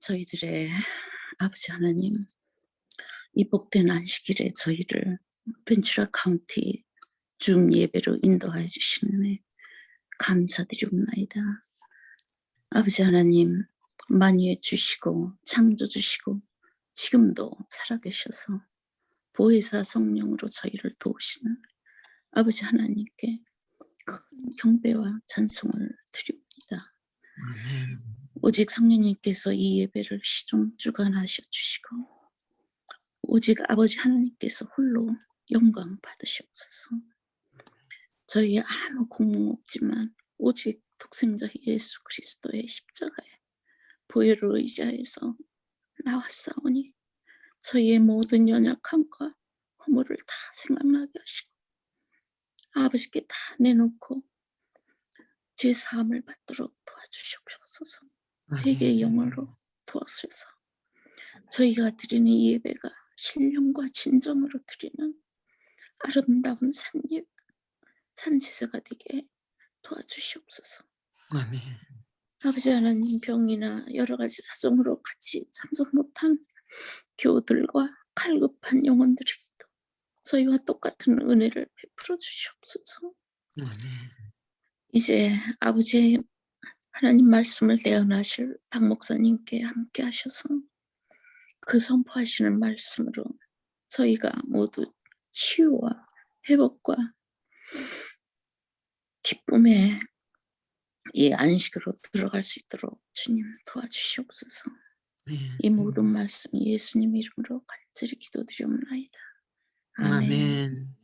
저희들의 아버지 하나님, 이 복된 안식일에 저희를 벤츄라 카운티 줌 예배로 인도하여 주시는 애 감사드리옵나이다. 아버지 하나님, 만유해 주시고 창조 주시고 지금도 살아계셔서 보혜사 성령으로 저희를 도우시는 아버지 하나님께 큰 경배와 찬송을 드립니다. 아멘. 오직 성령님께서 이 예배를 시종 주관하셔 주시고 오직 아버지 하나님께서 홀로 영광 받으시옵소서. 저희 아무 공무 없지만 오직 독생자 예수 그리스도의 십자가에 보혈을 의지하여서 나왔사오니 저희의 모든 연약함과 허물을 다 생각나게 하시고 아버지께 다 내놓고 제 사함을 받도록 도와주시옵소서. 회개의 영으로 도와주셔서 저희가 드리는 이 예배가 신령과 진정으로 드리는 아름다운 산제사가 되게 도와주시옵소서. 아멘. 아버지 하나님, 병이나 여러 가지 사정으로 같이 참석 못한 교우들과 갈급한 영혼들에게도 저희와 똑같은 은혜를 베풀어 주시옵소서. 아멘. 이제 아버지 하나님 말씀을 대언하실 박 목사님께 함께 하셔서 그 선포하시는 말씀으로 저희가 모두 치유와 회복과 기쁨의 이 안식으로 들어갈 수 있도록 주님 도와주시옵소서. 이 모든 말씀 예수님 이름으로 간절히 기도드리옵나이다. 아멘. 아멘.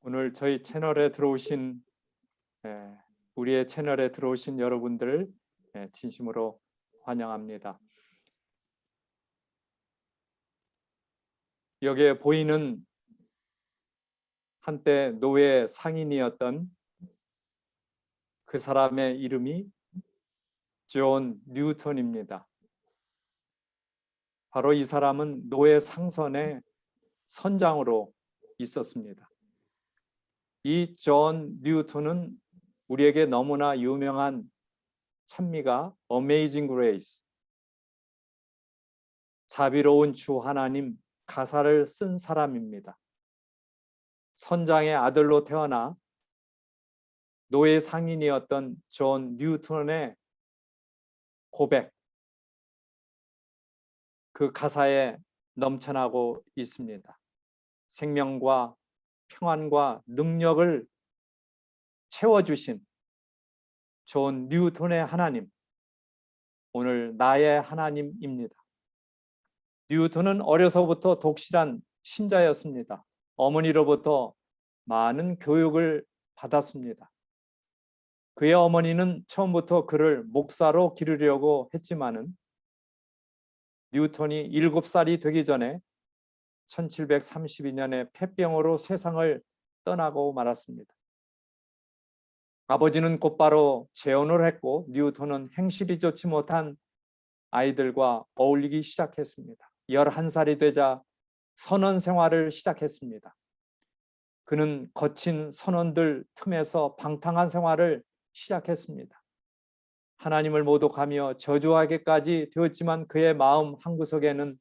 오늘 저희 채널에 들어오신 우리의 채널에 들어오신 여러분들 진심으로 환영합니다. 여기에 보이는 한때 노예 상인이었던 그 사람의 이름이 존 뉴턴입니다. 바로 이 사람은 노예 상선의 선장으로 있었습니다. 이 존 뉴턴은 우리에게 너무나 유명한 찬미가 Amazing Grace, 자비로운 주 하나님 가사를 쓴 사람입니다. 선장의 아들로 태어나 노예 상인이었던 존 뉴턴의 고백, 그 가사에 넘쳐나고 있습니다. 생명과 평안과 능력을 채워주신 존 뉴턴의 하나님, 오늘 나의 하나님입니다. 뉴턴은 어려서부터 독실한 신자였습니다. 어머니로부터 많은 교육을 받았습니다. 그의 어머니는 처음부터 그를 목사로 기르려고 했지만은 뉴턴이 7살이 되기 전에 1732년에 폐병으로 세상을 떠나고 말았습니다. 아버지는 곧바로 재혼을 했고 뉴턴은 행실이 좋지 못한 아이들과 어울리기 시작했습니다. 11살이 되자 선원 생활을 시작했습니다. 그는 거친 선원들 틈에서 방탕한 생활을 시작했습니다. 하나님을 모독하며 저주하게까지 되었지만 그의 마음 한구석에는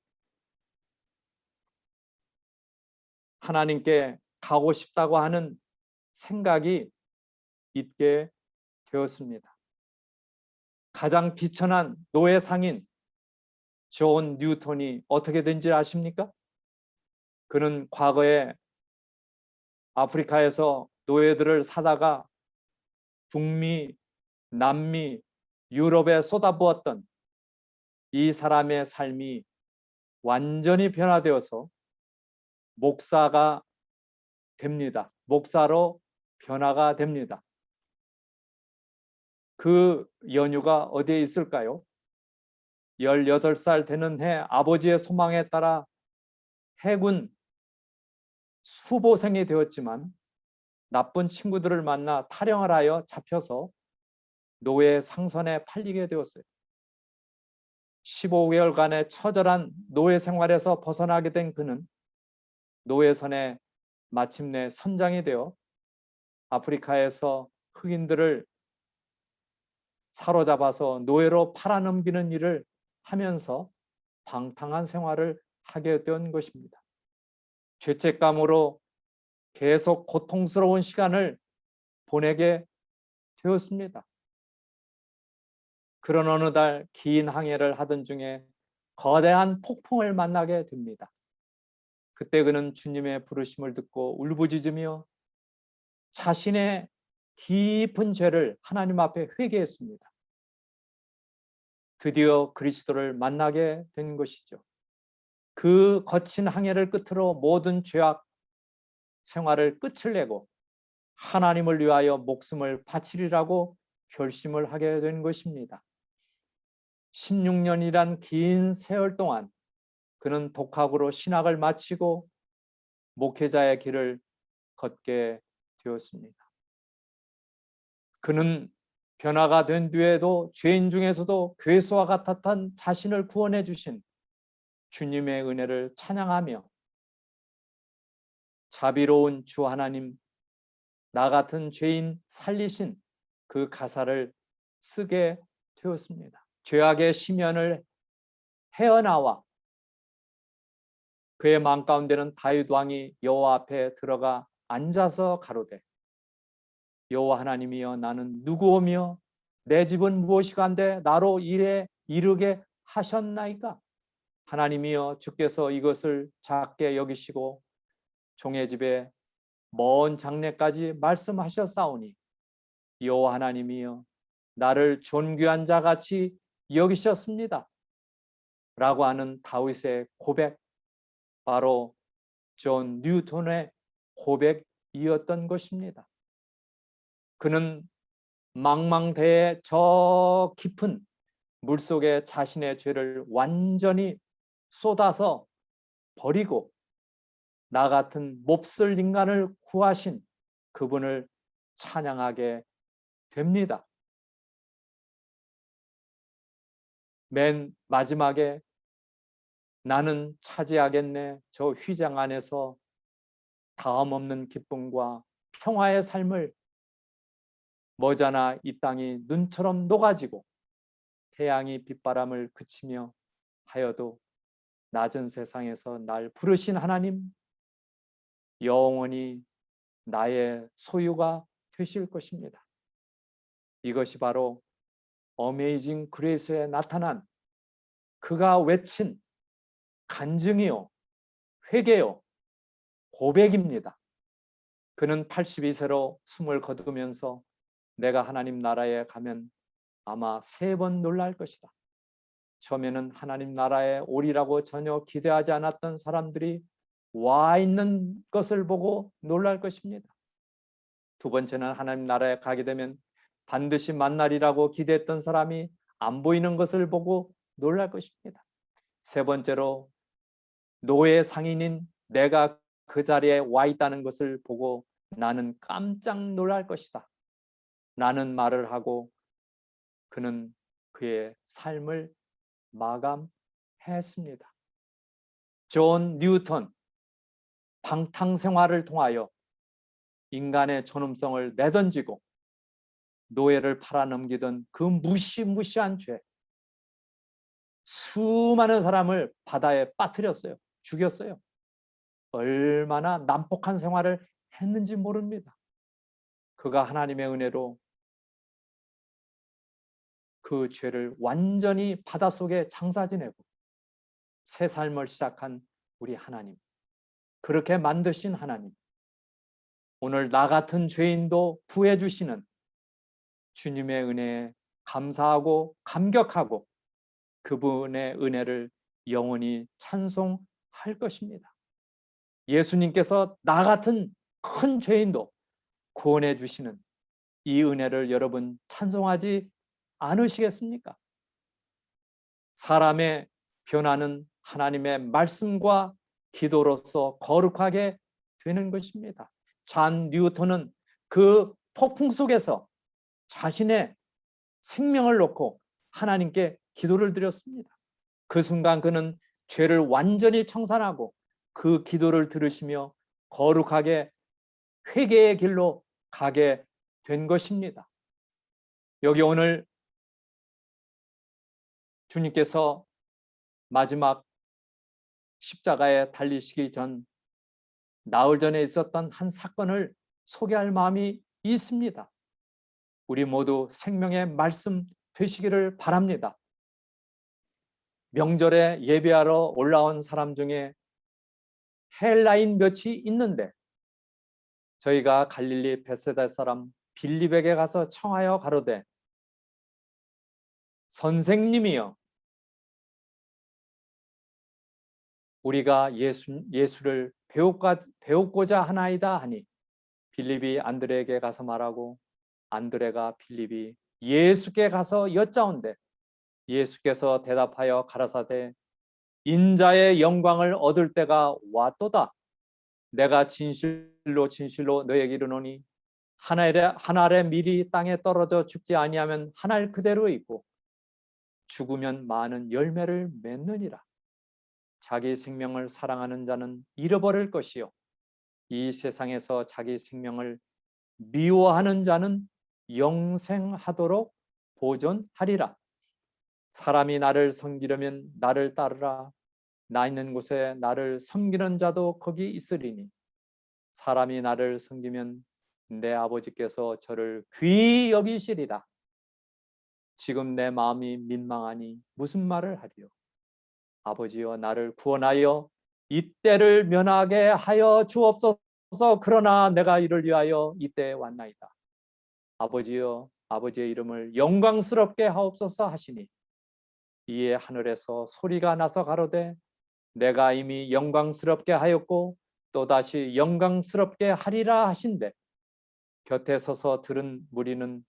하나님께 가고 싶다고 하는 생각이 있게 되었습니다. 가장 비천한 노예 상인 존 뉴턴이 어떻게 된지 아십니까? 그는 과거에 아프리카에서 노예들을 사다가 북미, 남미, 유럽에 쏟아부었던 이 사람의 삶이 완전히 변화되어서 목사가 됩니다. 목사로 변화가 됩니다. 그 연유가 어디에 있을까요? 18살 되는 해 아버지의 소망에 따라 해군 후보생이 되었지만 나쁜 친구들을 만나 탈영을 하여 잡혀서 노예 상선에 팔리게 되었어요. 15개월간의 처절한 노예 생활에서 벗어나게 된 그는 노예선에 마침내 선장이 되어 아프리카에서 흑인들을 사로잡아서 노예로 팔아넘기는 일을 하면서 방탕한 생활을 하게 된 것입니다. 죄책감으로 계속 고통스러운 시간을 보내게 되었습니다. 그런 어느 날 긴 항해를 하던 중에 거대한 폭풍을 만나게 됩니다. 그때 그는 주님의 부르심을 듣고 울부짖으며 자신의 깊은 죄를 하나님 앞에 회개했습니다. 드디어 그리스도를 만나게 된 것이죠. 그 거친 항해를 끝으로 모든 죄악 생활을 끝을 내고 하나님을 위하여 목숨을 바치리라고 결심을 하게 된 것입니다. 16년이란 긴 세월 동안 그는 독학으로 신학을 마치고 목회자의 길을 걷게 되었습니다. 그는 변화가 된 뒤에도 죄인 중에서도 괴수와 같았던 자신을 구원해 주신 주님의 은혜를 찬양하며 자비로운 주 하나님, 나 같은 죄인 살리신 그 가사를 쓰게 되었습니다. 죄악의 심연을 헤어나와 그의 마음 가운데는 다윗 왕이 여호와 앞에 들어가 앉아서 가로되 여호와 하나님이여 나는 누구오며 내 집은 무엇이간데 나로 이래 이르게 하셨나이까. 하나님이여 주께서 이것을 작게 여기시고 종의 집에 먼 장래까지 말씀하셨사오니 여호와 하나님이여 나를 존귀한 자같이 여기셨습니다. 라고 하는 다윗의 고백, 바로 존 뉴턴의 고백이었던 것입니다. 그는 망망대해 저 깊은 물속에 자신의 죄를 완전히 쏟아서 버리고 나 같은 몹쓸 인간을 구하신 그분을 찬양하게 됩니다. 맨 마지막에 나는 차지하겠네 저 휘장 안에서 다음 없는 기쁨과 평화의 삶을 머지않아 이 땅이 눈처럼 녹아지고 태양이 빗바람을 그치며 하여도 낮은 세상에서 날 부르신 하나님 영원히 나의 소유가 되실 것입니다. 이것이 바로 어메이징 그레이스에 나타난 그가 외친 간증이요 회개요 고백입니다. 그는 82세로 숨을 거두면서 내가 하나님 나라에 가면 아마 3번 놀랄 것이다. 처음에는 하나님 나라에 오리라고 전혀 기대하지 않았던 사람들이 와 있는 것을 보고 놀랄 것입니다. 두 번째는 하나님 나라에 가게 되면 반드시 만나리라고 기대했던 사람이 안 보이는 것을 보고 놀랄 것입니다. 세 번째로 노예 상인인 내가 그 자리에 와 있다는 것을 보고 나는 깜짝 놀랄 것이다. 라는 말을 하고 그는 그의 삶을 마감했습니다. 존 뉴턴, 방탕 생활을 통하여 인간의 존엄성을 내던지고 노예를 팔아넘기던 그 무시무시한 죄, 수많은 사람을 바다에 빠뜨렸어요. 죽였어요. 얼마나 난폭한 생활을 했는지 모릅니다. 그가 하나님의 은혜로 그 죄를 완전히 바닷속에 장사 지내고 새 삶을 시작한 우리 하나님, 그렇게 만드신 하나님, 오늘 나 같은 죄인도 구해 주시는 주님의 은혜에 감사하고 감격하고 그분의 은혜를 영원히 찬송할 것입니다. 예수님께서 나 같은 큰 죄인도 구원해 주시는 이 은혜를 여러분 찬송하지 않으시겠습니까? 사람의 변화는 하나님의 말씀과 기도로서 거룩하게 되는 것입니다. 존 뉴턴은 그 폭풍 속에서 자신의 생명을 놓고 하나님께 기도를 드렸습니다. 그 순간 그는 죄를 완전히 청산하고 그 기도를 들으시며 거룩하게 회개의 길로 가게 된 것입니다. 여기 오늘 주님께서 마지막 십자가에 달리시기 전 나흘 전에 있었던 한 사건을 소개할 마음이 있습니다. 우리 모두 생명의 말씀 되시기를 바랍니다. 명절에 예배하러 올라온 사람 중에 헬라인 몇이 있는데 저희가 갈릴리 베세다 사람 빌립에게 가서 청하여 가로되 선생님이여 우리가 예수를 배우고자 하나이다 하니 빌립이 안드레에게 가서 말하고 안드레가 빌립이 예수께 가서 여짜온대 예수께서 대답하여 가라사대 인자의 영광을 얻을 때가 왔도다. 내가 진실로 진실로 너에게 이르노니 한 알의 밀이 땅에 떨어져 죽지 아니하면 한 알 그대로 있고 죽으면 많은 열매를 맺느니라. 자기 생명을 사랑하는 자는 잃어버릴 것이요 이 세상에서 자기 생명을 미워하는 자는 영생하도록 보존하리라. 사람이 나를 섬기려면 나를 따르라. 나 있는 곳에 나를 섬기는 자도 거기 있으리니 사람이 나를 섬기면 내 아버지께서 저를 귀히 여기시리라. 지금 내 마음이 민망하니 무슨 말을 하리요. 아버지여 나를 구원하여 이때를 면하게 하여 주옵소서. 그러나 내가 이를 위하여 이때에 왔나이다. 아버지여 아버지의 이름을 영광스럽게 하옵소서 하시니 이에 하늘에서 소리가 나서 가로되 내가 이미 영광스럽게 하였고 또다시 영광스럽게 하리라 하신대 곁에 서서 들은 무리는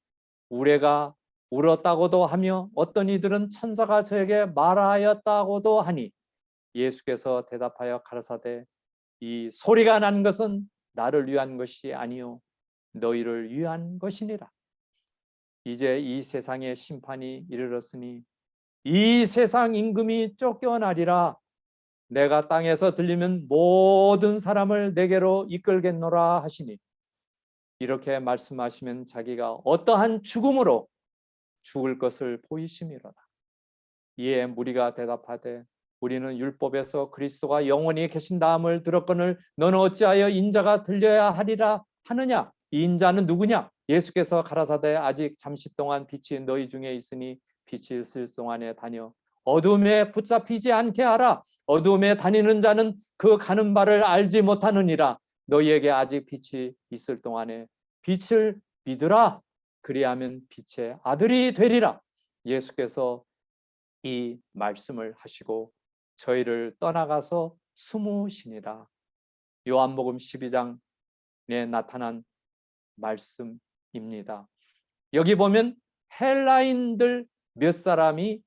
우레가 울었다고도 하며 어떤 이들은 천사가 저에게 말하였다고도 하니 예수께서 대답하여 가라사대 이 소리가 난 것은 나를 위한 것이 아니요 너희를 위한 것이니라. 이제 이 세상의 심판이 이르렀으니 이 세상 임금이 쫓겨나리라. 내가 땅에서 들리면 모든 사람을 내게로 이끌겠노라 하시니 이렇게 말씀하시면 자기가 어떠한 죽음으로 죽을 것을 보이심이로다. 이에 무리가 대답하되 우리는 율법에서 그리스도가 영원히 계신다함을 들었거늘 너는 어찌하여 인자가 들려야 하리라 하느냐. 이 인자는 누구냐. 예수께서 가라사대 아직 잠시 동안 빛이 너희 중에 있으니 빛이 있을 동안에 다녀 어둠에 붙잡히지 않게 하라. 어둠에 다니는 자는 그 가는 바를 알지 못하느니라. 너희에게 아직 빛이 있을 동안에 빛을 믿으라. 그리하면 빛의 아들이 되리라. 예수께서 이 말씀을 하시고 저희를 떠나가서 숨으시니라. 요한복음 12장에 나타난 말씀입니다. 여기 보면 헬라인들 몇 사람이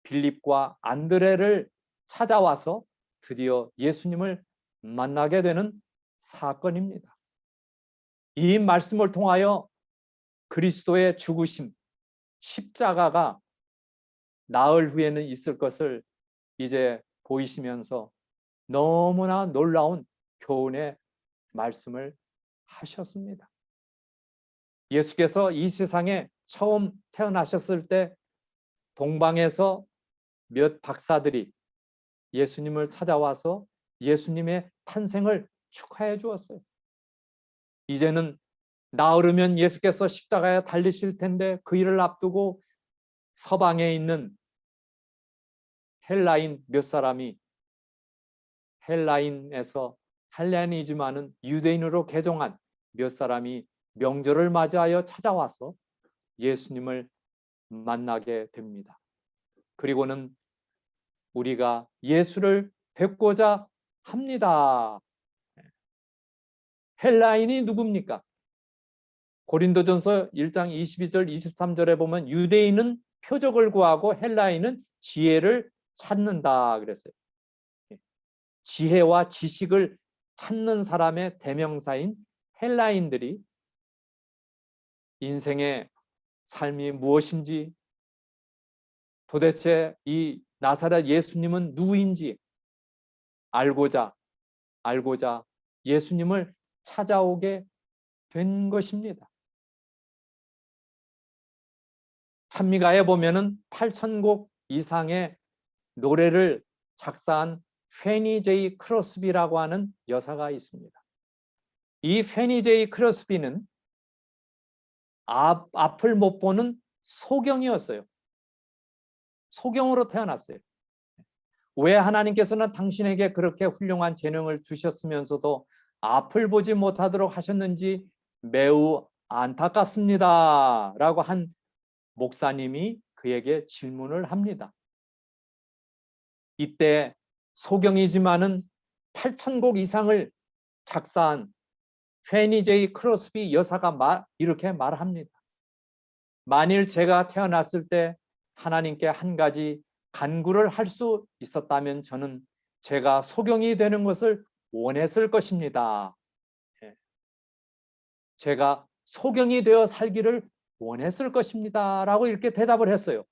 빌립과 안드레를 찾아와서 드디어 예수님을 만나게 되는 사건입니다. 이 말씀을 통하여 그리스도의 죽으심, 십자가가 나흘 후에는 있을 것을 이제 보이시면서 너무나 놀라운 교훈의 말씀을 하셨습니다. 예수께서 이 세상에 처음 태어나셨을 때 동방에서 몇 박사들이 예수님을 찾아와서 예수님의 탄생을 축하해 주었어요. 이제는 나흘이면 예수께서 십자가에 달리실 텐데 그 일을 앞두고 서방에 있는 헬라인 몇 사람이 헬라인에서 헬라인이지만은 유대인으로 개종한 몇 사람이 명절을 맞이하여 찾아와서 예수님을 만나게 됩니다. 그리고는 우리가 예수를 뵙고자 합니다. 헬라인이 누굽니까? 고린도전서 1장 22절 23절에 보면 유대인은 표적을 구하고 헬라인은 지혜를 찾는다 그랬어요. 지혜와 지식을 찾는 사람의 대명사인 헬라인들이 인생의 삶이 무엇인지 도대체 이 나사렛 예수님은 누구인지 알고자 예수님을 찾아오게 된 것입니다. 찬미가에 보면은 8,000곡 이상의 노래를 작사한 페니 제이 크로스비라고 하는 여사가 있습니다. 이 페니 제이 크로스비는 앞을 못 보는 소경이었어요. 소경으로 태어났어요. 왜 하나님께서는 당신에게 그렇게 훌륭한 재능을 주셨으면서도 앞을 보지 못하도록 하셨는지 매우 안타깝습니다 라고 한 목사님이 그에게 질문을 합니다. 이때 소경이지만은 8,000곡 이상을 작사한 페니 제이 크로스비 여사가 이렇게 말합니다. 만일 제가 태어났을 때 하나님께 한 가지 간구를 할 수 있었다면 저는 제가 소경이 되는 것을 원했을 것입니다. 제가 소경이 되어 살기를 원했을 것입니다 라고 이렇게 대답을 했어요.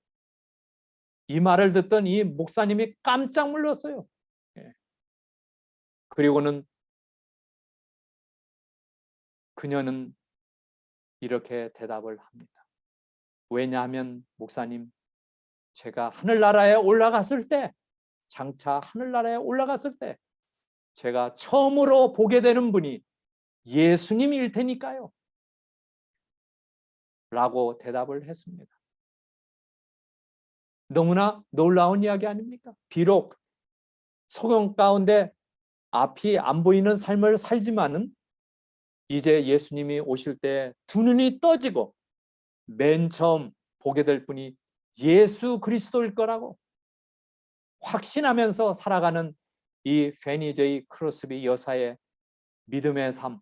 이 말을 듣던 이 목사님이 깜짝 놀랐어요. 그리고는 그녀는 이렇게 대답을 합니다. 왜냐하면 목사님, 제가 하늘나라에 올라갔을 때, 장차 하늘나라에 올라갔을 때 제가 처음으로 보게 되는 분이 예수님일 테니까요 라고 대답을 했습니다. 너무나 놀라운 이야기 아닙니까? 비록 소경 가운데 앞이 안 보이는 삶을 살지만은 이제 예수님이 오실 때 두 눈이 떠지고 맨 처음 보게 될 분이 예수 그리스도일 거라고 확신하면서 살아가는 이 페니 제이 크로스비 여사의 믿음의 삶.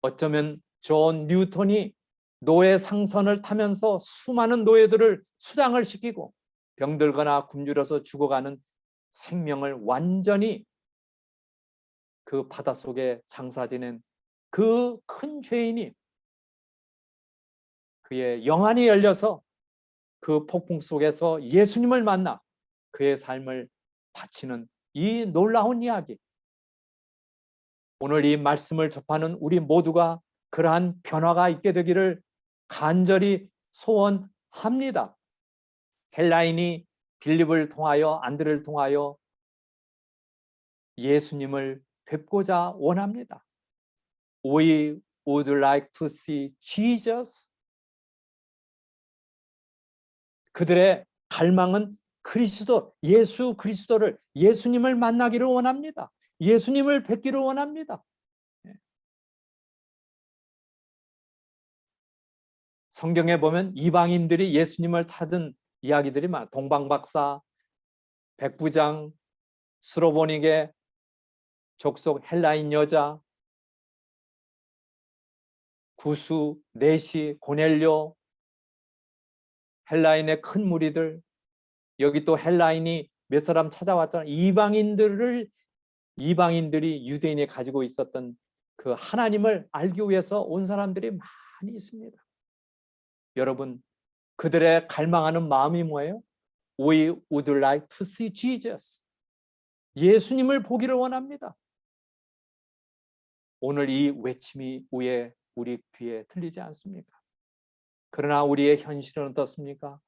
어쩌면 존 뉴턴이 노예 상선을 타면서 수많은 노예들을 수장을 시키고 병들거나 굶주려서 죽어가는 생명을 완전히 그 바닷속에 장사 지낸 그 큰 죄인이 그의 영안이 열려서 그 폭풍 속에서 예수님을 만나 그의 삶을 바치는 이 놀라운 이야기. 오늘 이 말씀을 접하는 우리 모두가 그러한 변화가 있게 되기를 간절히 소원합니다. 헬라인이 빌립을 통하여 안드레를 통하여 예수님을 뵙고자 원합니다. We would like to see Jesus. 그들의 갈망은 그리스도, 예수 그리스도를, 예수님을 만나기를 원합니다. 예수님을 뵙기를 원합니다. 성경에 보면 이방인들이 예수님을 찾은 이야기들이 많아요. 동방박사, 백부장, 수로보니게 족속 헬라인 여자, 구수, 네시, 고넬료, 헬라인의 큰 무리들, 여기 또 헬라인이 몇 사람 찾아왔잖아요. 이방인들이 유대인이 가지고 있었던 그 하나님을 알기 위해서 온 사람들이 많이 있습니다. 여러분, 그들의 갈망하는 마음이 뭐예요? We would like to see Jesus. 예수님을 보기를 원합니다. 오늘 이 외침이 우리 귀에 들리지 않습니까? 그러나 우리의 현실은 어떻습니까?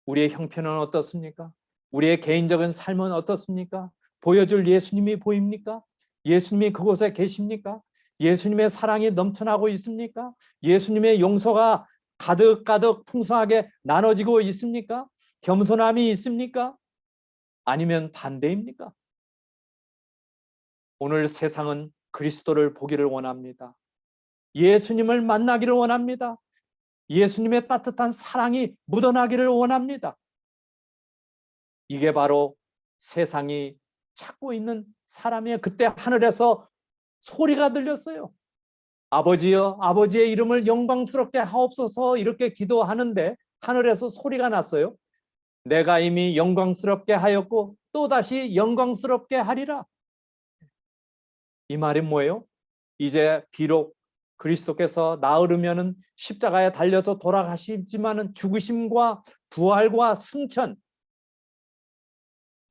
우리의 형편은 어떻습니까? 우리의 개인적인 삶은 어떻습니까? 보여줄 예수님이 보입니까? 예수님이 그곳에 계십니까? 예수님의 사랑이 넘쳐나고 있습니까? 예수님의 용서가 가득가득 풍성하게 나눠지고 있습니까? 겸손함이 있습니까? 아니면 반대입니까? 오늘 세상은 그리스도를 보기를 원합니다. 예수님을 만나기를 원합니다. 예수님의 따뜻한 사랑이 묻어나기를 원합니다. 이게 바로 세상이 찾고 있는 사람이에요. 그때 하늘에서 소리가 들렸어요. 아버지여, 아버지의 이름을 영광스럽게 하옵소서 이렇게 기도하는데 하늘에서 소리가 났어요. 내가 이미 영광스럽게 하였고 또다시 영광스럽게 하리라. 이 말이 뭐예요? 이제 비록 그리스도께서 나으르면은 십자가에 달려서 돌아가시지만은 죽으심과 부활과 승천,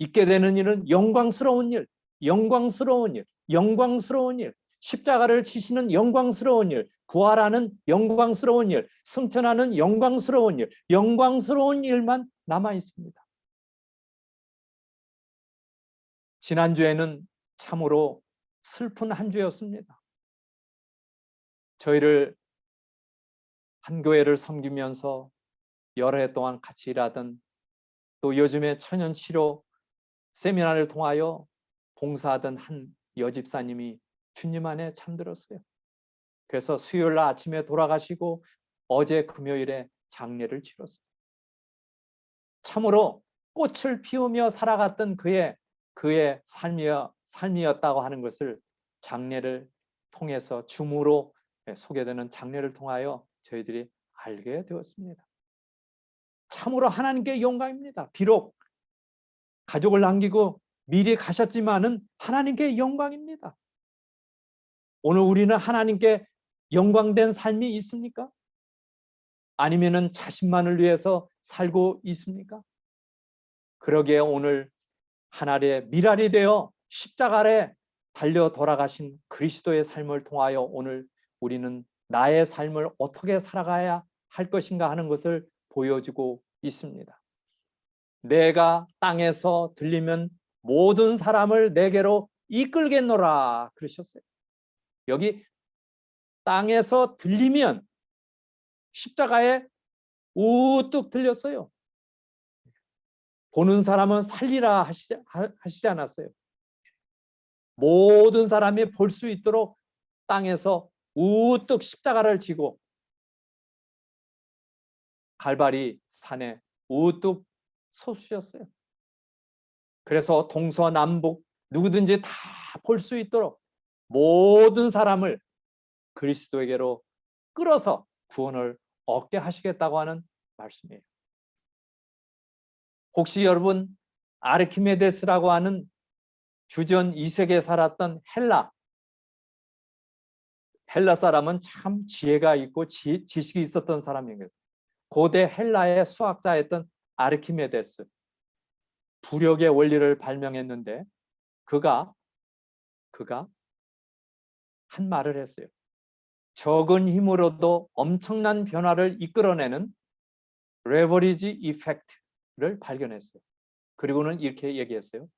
있게 되는 일은 영광스러운 일, 영광스러운 일, 영광스러운 일, 십자가를 지시는 영광스러운 일, 부활하는 영광스러운 일, 승천하는 영광스러운 일, 영광스러운 일만 남아 있습니다. 지난주에는 참으로 슬픈 한 주였습니다. 저희를 한 교회를 섬기면서 여러 해 동안 같이 일하던, 또 요즘에 천연치료 세미나를 통하여 봉사하던 한 여집사님이 주님 안에 잠들었어요. 그래서 수요일 날 아침에 돌아가시고 어제 금요일에 장례를 치렀어요. 참으로 꽃을 피우며 살아갔던 그의 삶이었다고 하는 것을 장례를 통해서, 줌으로 소개되는 장례를 통하여 저희들이 알게 되었습니다. 참으로 하나님께 영광입니다. 비록 가족을 남기고 미리 가셨지만은 하나님께 영광입니다. 오늘 우리는 하나님께 영광된 삶이 있습니까? 아니면은 자신만을 위해서 살고 있습니까? 그러기에 오늘 하늘의 미랄이 되어 십자가 아래 달려 돌아가신 그리스도의 삶을 통하여 오늘 우리는 나의 삶을 어떻게 살아가야 할 것인가 하는 것을 보여주고 있습니다. 내가 땅에서 들리면 모든 사람을 내게로 이끌겠노라 그러셨어요. 여기 땅에서 들리면 십자가에 우뚝 들렸어요. 보는 사람은 살리라 하시지 않았어요. 모든 사람이 볼 수 있도록 땅에서 우뚝 십자가를 지고 갈바리 산에 우뚝 솟으셨어요. 그래서 동서남북 누구든지 다 볼 수 있도록 모든 사람을 그리스도에게로 끌어서 구원을 얻게 하시겠다고 하는 말씀이에요. 혹시 여러분 아르키메데스라고 하는 주전 2세기에 살았던 헬라 사람은 참 지혜가 있고 지식이 있었던 사람이에요. 고대 헬라의 수학자였던 아르키메데스, 부력의 원리를 발명했는데 그가 한 말을 했어요. 적은 힘으로도 엄청난 변화를 이끌어내는 레버리지 이펙트를 발견했어요. 그리고는 이렇게 얘기했어요.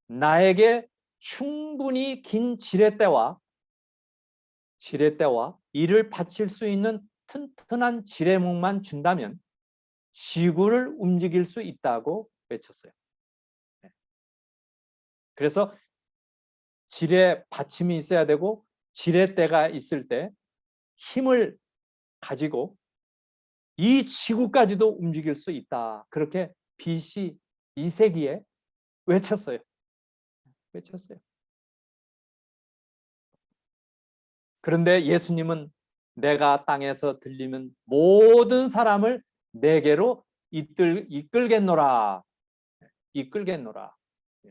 나에게 충분히 긴 지렛대와 이를 받칠 수 있는 튼튼한 지뢰목만 준다면 지구를 움직일 수 있다고 외쳤어요. 그래서 지뢰 받침이 있어야 되고 지렛대가 있을 때 힘을 가지고 이 지구까지도 움직일 수 있다. 그렇게 BC 2세기에 외쳤어요. 그런데 예수님은 내가 땅에서 들리면 모든 사람을 내게로 이끌겠노라.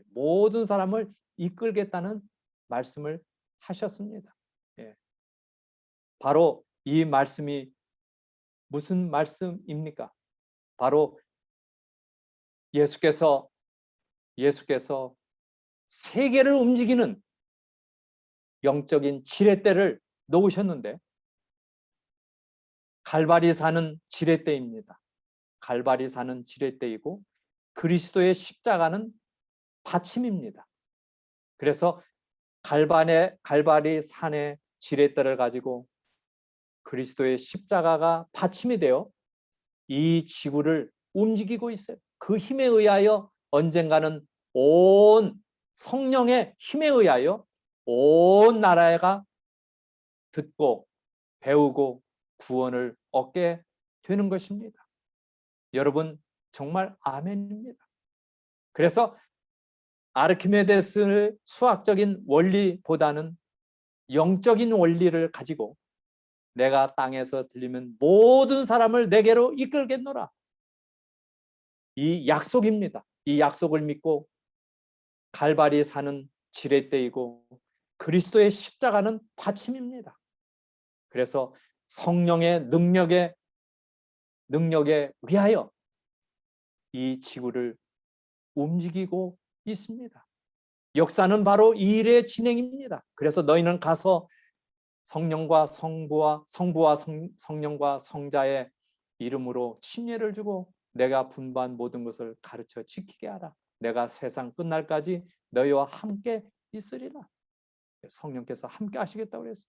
모든 사람을 이끌겠다는 말씀을 하셨습니다. 바로 이 말씀이 무슨 말씀입니까? 바로 예수께서 세계를 움직이는 영적인 지렛대를 놓으셨는데 갈바리산은 지렛대입니다. 갈바리산은 지렛대이고 그리스도의 십자가는 받침입니다. 그래서 갈바리산의 지렛대를 가지고 그리스도의 십자가가 받침이 되어 이 지구를 움직이고 있어요. 그 힘에 의하여 언젠가는 온 성령의 힘에 의하여 온 나라가 듣고 배우고 구원을 얻게 되는 것입니다. 여러분 정말 아멘입니다. 그래서 아르키메데스의 수학적인 원리보다는 영적인 원리를 가지고 내가 땅에서 들리면 모든 사람을 내게로 이끌겠노라. 이 약속입니다. 이 약속을 믿고 갈바리 산은 지렛대이고 그리스도의 십자가는 받침입니다. 그래서 성령의 능력에 의하여 이 지구를 움직이고 있습니다. 역사는 바로 이 일의 진행입니다. 그래서 너희는 가서 성령과 성령과 성자의 이름으로 침례를 주고 내가 분부한 모든 것을 가르쳐 지키게 하라. 내가 세상 끝날까지 너희와 함께 있으리라. 성령께서 함께 하시겠다고 그랬어요.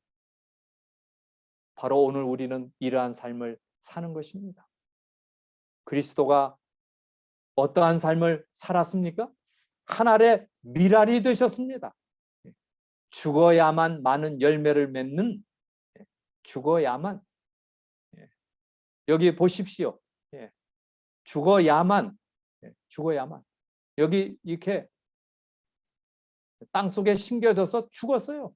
바로 오늘 우리는 이러한 삶을 사는 것입니다. 그리스도가 어떠한 삶을 살았습니까? 하늘의 미랄이 되셨습니다. 죽어야만 많은 열매를 맺는, 죽어야만, 여기 보십시오. 죽어야만, 여기 이렇게 땅속에 심겨져서 죽었어요.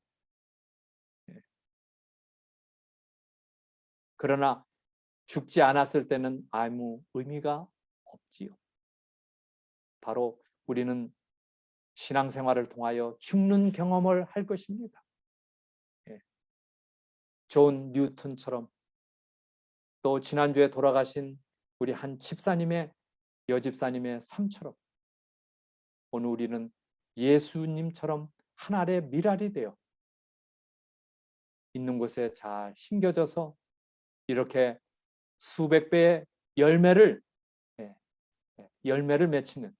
그러나 죽지 않았을 때는 아무 의미가 없지요. 바로 우리는 신앙생활을 통하여 죽는 경험을 할 것입니다. 존 뉴턴처럼, 또 지난주에 돌아가신 우리 한 집사님의, 여집사님의 삶처럼 오늘 우리는 예수님처럼 하늘의 미랄이 되어 있는 곳에 잘 심겨져서 이렇게 수백 배의 열매를 맺히는.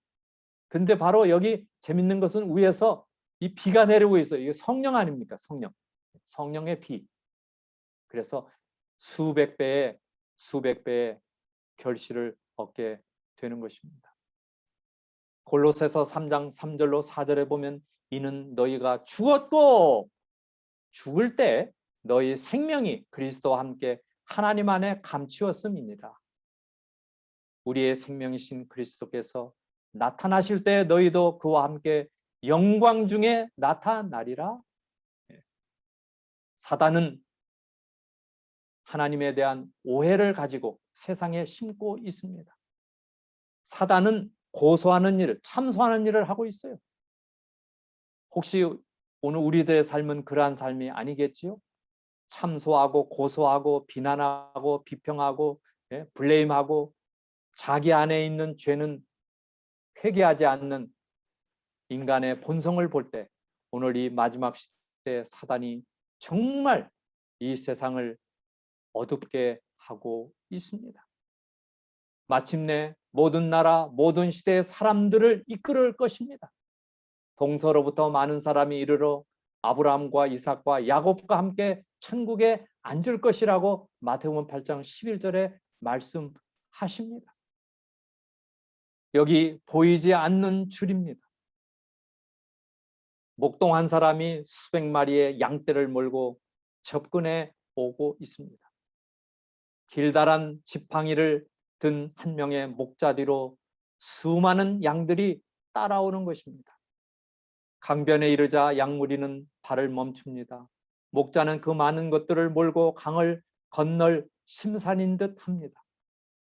근데 바로 여기 재밌는 것은 위에서 이 비가 내리고 있어요. 이게 성령 아닙니까? 성령의 비. 그래서 수백 배의 결실을 얻게 되는 것입니다. 골로새서 3장 3절로 4절에 보면 이는 너희가 죽었고 죽을 때 너희 생명이 그리스도와 함께 하나님 안에 감추었음이니라. 우리의 생명이신 그리스도께서 나타나실 때 너희도 그와 함께 영광 중에 나타나리라. 사단은 하나님에 대한 오해를 가지고 세상에 심고 있습니다. 사단은 고소하는 일, 참소하는 일을 하고 있어요. 혹시 오늘 우리들의 삶은 그러한 삶이 아니겠지요? 참소하고 고소하고 비난하고 비평하고 블레임하고 자기 안에 있는 죄는 회개하지 않는 인간의 본성을 볼 때 오늘 이 마지막 시대에 사단이 정말 이 세상을 어둡게 하고 있습니다. 마침내 모든 나라, 모든 시대의 사람들을 이끌을 것입니다. 동서로부터 많은 사람이 이르러 아브라함과 이삭과 야곱과 함께 천국에 앉을 것이라고 마태복음 8장 11절에 말씀하십니다. 여기 보이지 않는 줄입니다. 목동 한 사람이 수백 마리의 양떼를 몰고 접근해 오고 있습니다. 길다란 지팡이를 든 한 명의 목자 뒤로 수많은 양들이 따라오는 것입니다. 강변에 이르자 양무리는 발을 멈춥니다. 목자는 그 많은 것들을 몰고 강을 건널 심산인 듯 합니다.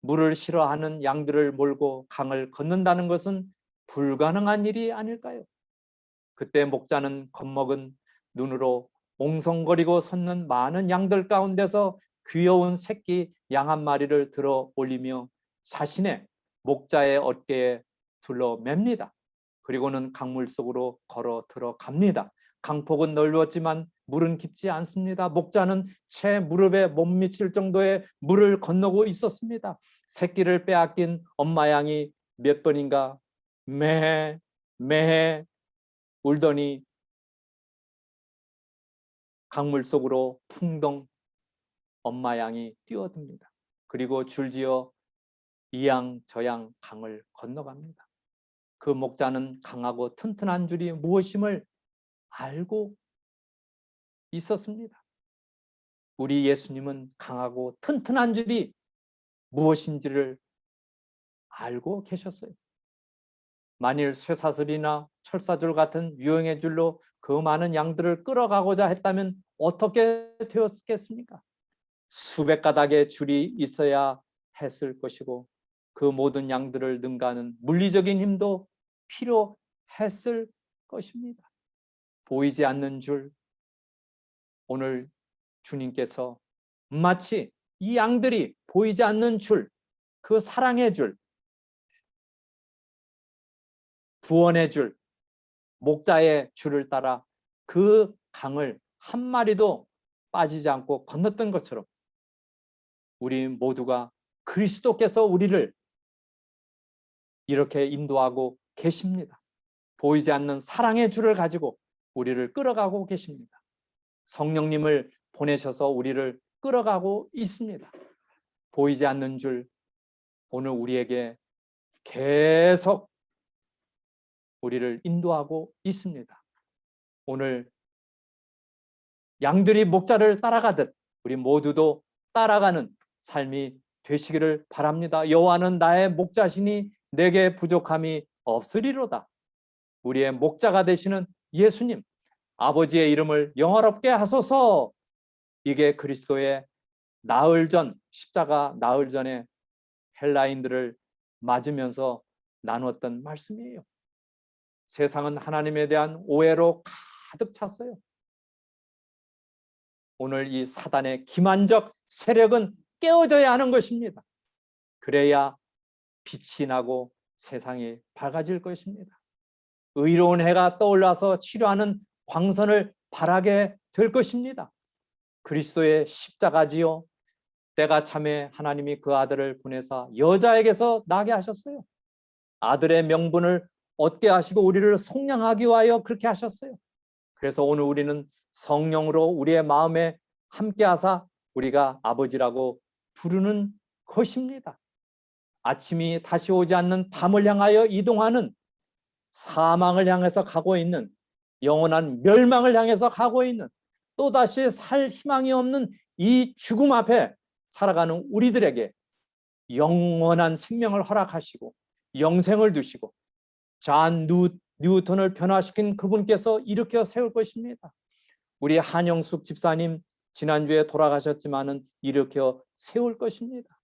물을 싫어하는 양들을 몰고 강을 건넌다는 것은 불가능한 일이 아닐까요? 그때 목자는 겁먹은 눈으로 옹성거리고 섰는 많은 양들 가운데서 귀여운 새끼 양 한 마리를 들어 올리며 자신의 목자의 어깨에 둘러 맵니다. 그리고는 강물 속으로 걸어 들어갑니다. 강폭은 넓었지만 물은 깊지 않습니다. 목자는 채 무릎에 못 미칠 정도의 물을 건너고 있었습니다. 새끼를 빼앗긴 엄마 양이 몇 번인가 매해 울더니 강물 속으로 풍덩 엄마 양이 뛰어듭니다. 그리고 줄지어 이 양 저 양 강을 건너갑니다. 그 목자는 강하고 튼튼한 줄이 무엇임을 알고 있었습니다. 우리 예수님은 강하고 튼튼한 줄이 무엇인지를 알고 계셨어요. 만일 쇠사슬이나 철사줄 같은 유형의 줄로 그 많은 양들을 끌어가고자 했다면 어떻게 되었겠습니까? 수백 가닥의 줄이 있어야 했을 것이고 그 모든 양들을 능가하는 물리적인 힘도 필요했을 것입니다. 보이지 않는 줄, 오늘 주님께서 마치 이 양들이 보이지 않는 줄, 그 사랑의 줄, 구원의 줄, 목자의 줄을 따라 그 강을 한 마리도 빠지지 않고 건넜던 것처럼 우리 모두가 그리스도께서 우리를 이렇게 인도하고 계십니다. 보이지 않는 사랑의 줄을 가지고 우리를 끌어가고 계십니다. 성령님을 보내셔서 우리를 끌어가고 있습니다. 보이지 않는 줄 오늘 우리에게 계속 우리를 인도하고 있습니다. 오늘 양들이 목자를 따라가듯 우리 모두도 따라가는 삶이 되시기를 바랍니다. 여호와는 나의 목자시니 내게 부족함이 없으리로다. 우리의 목자가 되시는 예수님, 아버지의 이름을 영화롭게 하소서. 이게 그리스도의 나흘 전, 십자가 나흘 전에 헬라인들을 맞으면서 나누었던 말씀이에요. 세상은 하나님에 대한 오해로 가득 찼어요. 오늘 이 사단의 기만적 세력은 깨어져야 하는 것입니다. 그래야 빛이 나고 세상이 밝아질 것입니다. 의로운 해가 떠올라서 치료하는 광선을 발하게 될 것입니다. 그리스도의 십자가지요. 때가 참에 하나님이 그 아들을 보내사 여자에게서 나게 하셨어요. 아들의 명분을 얻게 하시고 우리를 속량하기 위하여 그렇게 하셨어요. 그래서 오늘 우리는 성령으로 우리의 마음에 함께 하사 우리가 아버지라고 부르는 것입니다. 아침이 다시 오지 않는 밤을 향하여 이동하는, 사망을 향해서 가고 있는, 영원한 멸망을 향해서 가고 있는, 또다시 살 희망이 없는 이 죽음 앞에 살아가는 우리들에게 영원한 생명을 허락하시고 영생을 두시고 존 뉴턴을 변화시킨 그분께서 일으켜 세울 것입니다. 우리 한영숙 집사님 지난주에 돌아가셨지만은 일으켜 세울 것입니다.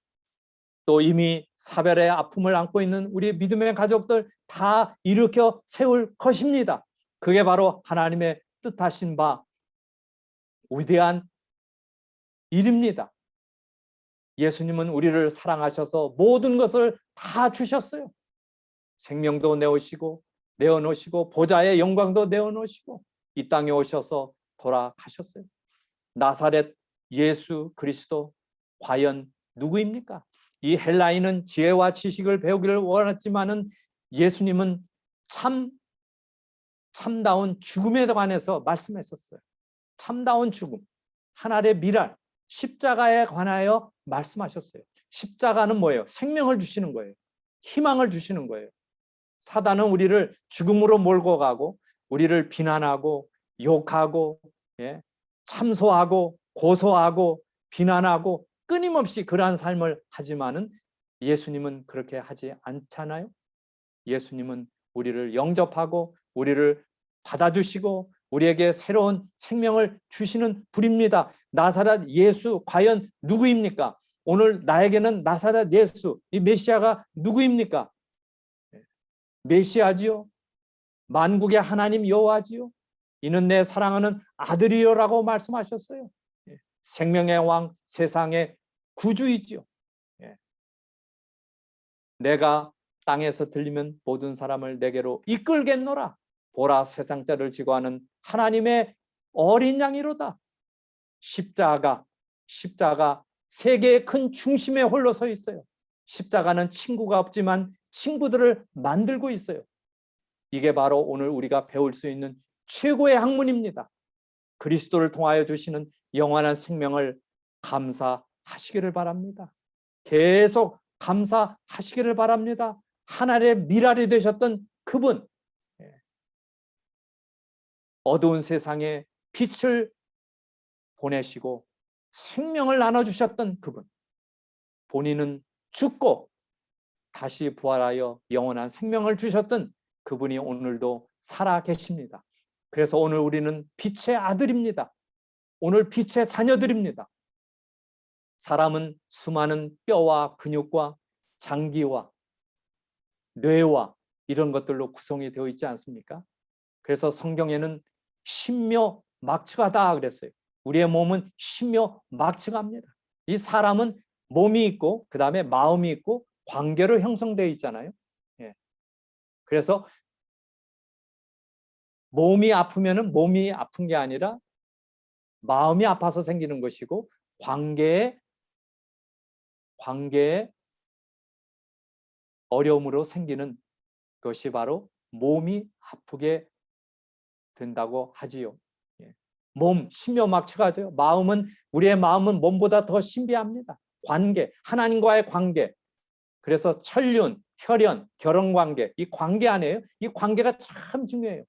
또 이미 사별의 아픔을 안고 있는 우리 믿음의 가족들 다 일으켜 세울 것입니다. 그게 바로 하나님의 뜻하신 바 위대한 일입니다. 예수님은 우리를 사랑하셔서 모든 것을 다 주셨어요. 생명도 내어놓으시고 보좌의 영광도 내어놓으시고 이 땅에 오셔서 돌아가셨어요. 나사렛 예수 그리스도 과연 누구입니까? 이 헬라인은 지혜와 지식을 배우기를 원했지만은 예수님은 참다운 죽음에 관해서 말씀하셨어요. 참다운 죽음, 하늘의 미랄, 십자가에 관하여 말씀하셨어요. 십자가는 뭐예요? 생명을 주시는 거예요. 희망을 주시는 거예요. 사단은 우리를 죽음으로 몰고 가고 우리를 비난하고 욕하고 참소하고 고소하고 비난하고 끊임없이 그러한 삶을 하지만은 예수님은 그렇게 하지 않잖아요. 예수님은 우리를 영접하고 우리를 받아주시고 우리에게 새로운 생명을 주시는 분입니다. 나사렛 예수 과연 누구입니까? 오늘 나에게는 나사렛 예수, 이 메시아가 누구입니까? 메시아지요. 만국의 하나님 여호와지요. 이는 내 사랑하는 아들이요라고 말씀하셨어요. 생명의 왕, 세상의 구주이지요. 내가 땅에서 들리면 모든 사람을 내게로 이끌겠노라. 보라, 세상 자를 지고 하는 하나님의 어린 양이로다. 십자가 세계의 큰 중심에 홀로 서 있어요. 십자가는 친구가 없지만 친구들을 만들고 있어요. 이게 바로 오늘 우리가 배울 수 있는 최고의 학문입니다. 그리스도를 통하여 주시는 영원한 생명을 감사하시기를 바랍니다. 계속 감사하시기를 바랍니다. 하늘의 미랄이 되셨던 그분, 어두운 세상에 빛을 보내시고 생명을 나눠주셨던 그분, 본인은 죽고 다시 부활하여 영원한 생명을 주셨던 그분이 오늘도 살아 계십니다. 그래서 오늘 우리는 빛의 아들입니다. 오늘 빛의 자녀들입니다. 사람은 수많은 뼈와 근육과 장기와 뇌와 이런 것들로 구성이 되어 있지 않습니까? 그래서 성경에는 신묘막측하다 그랬어요. 우리의 몸은 신묘막측합니다. 이 사람은 몸이 있고 그 다음에 마음이 있고 관계로 형성되어 있잖아요. 그래서 몸이 아프면은 몸이 아픈 게 아니라 마음이 아파서 생기는 것이고 관계의 어려움으로 생기는 것이 바로 몸이 아프게 된다고 하지요. 예. 몸 신묘막측하죠. 우리의 마음은 몸보다 더 신비합니다. 관계, 하나님과의 관계. 그래서 천륜, 혈연, 결혼 관계, 이 관계 아니에요? 이 관계가 참 중요해요.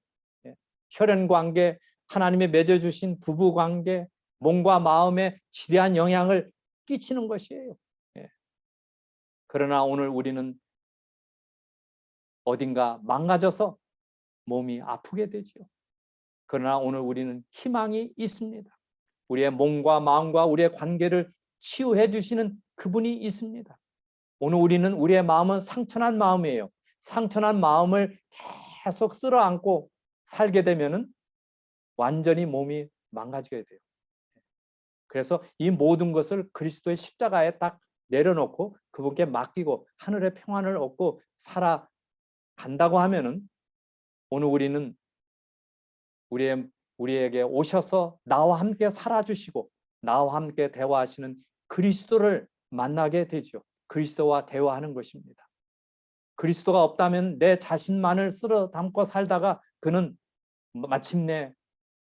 예. 혈연 관계, 하나님이 맺어주신 부부 관계, 몸과 마음에 지대한 영향을 끼치는 것이에요. 예. 그러나 오늘 우리는 어딘가 망가져서 몸이 아프게 되지요. 그러나 오늘 우리는 희망이 있습니다. 우리의 몸과 마음과 우리의 관계를 치유해 주시는 그분이 있습니다. 오늘 우리의 마음은 상처난 마음이에요. 상처난 마음을 계속 쓸어안고 살게 되면은 완전히 몸이 망가지게 돼요. 그래서 이 모든 것을 그리스도의 십자가에 딱 내려놓고 그분께 맡기고 하늘의 평안을 얻고 살아간다고 하면은 오늘 우리는 우리에게 오셔서 나와 함께 살아주시고 나와 함께 대화하시는 그리스도를 만나게 되죠. 그리스도와 대화하는 것입니다. 그리스도가 없다면 내 자신만을 쓸어 담고 살다가 그는 마침내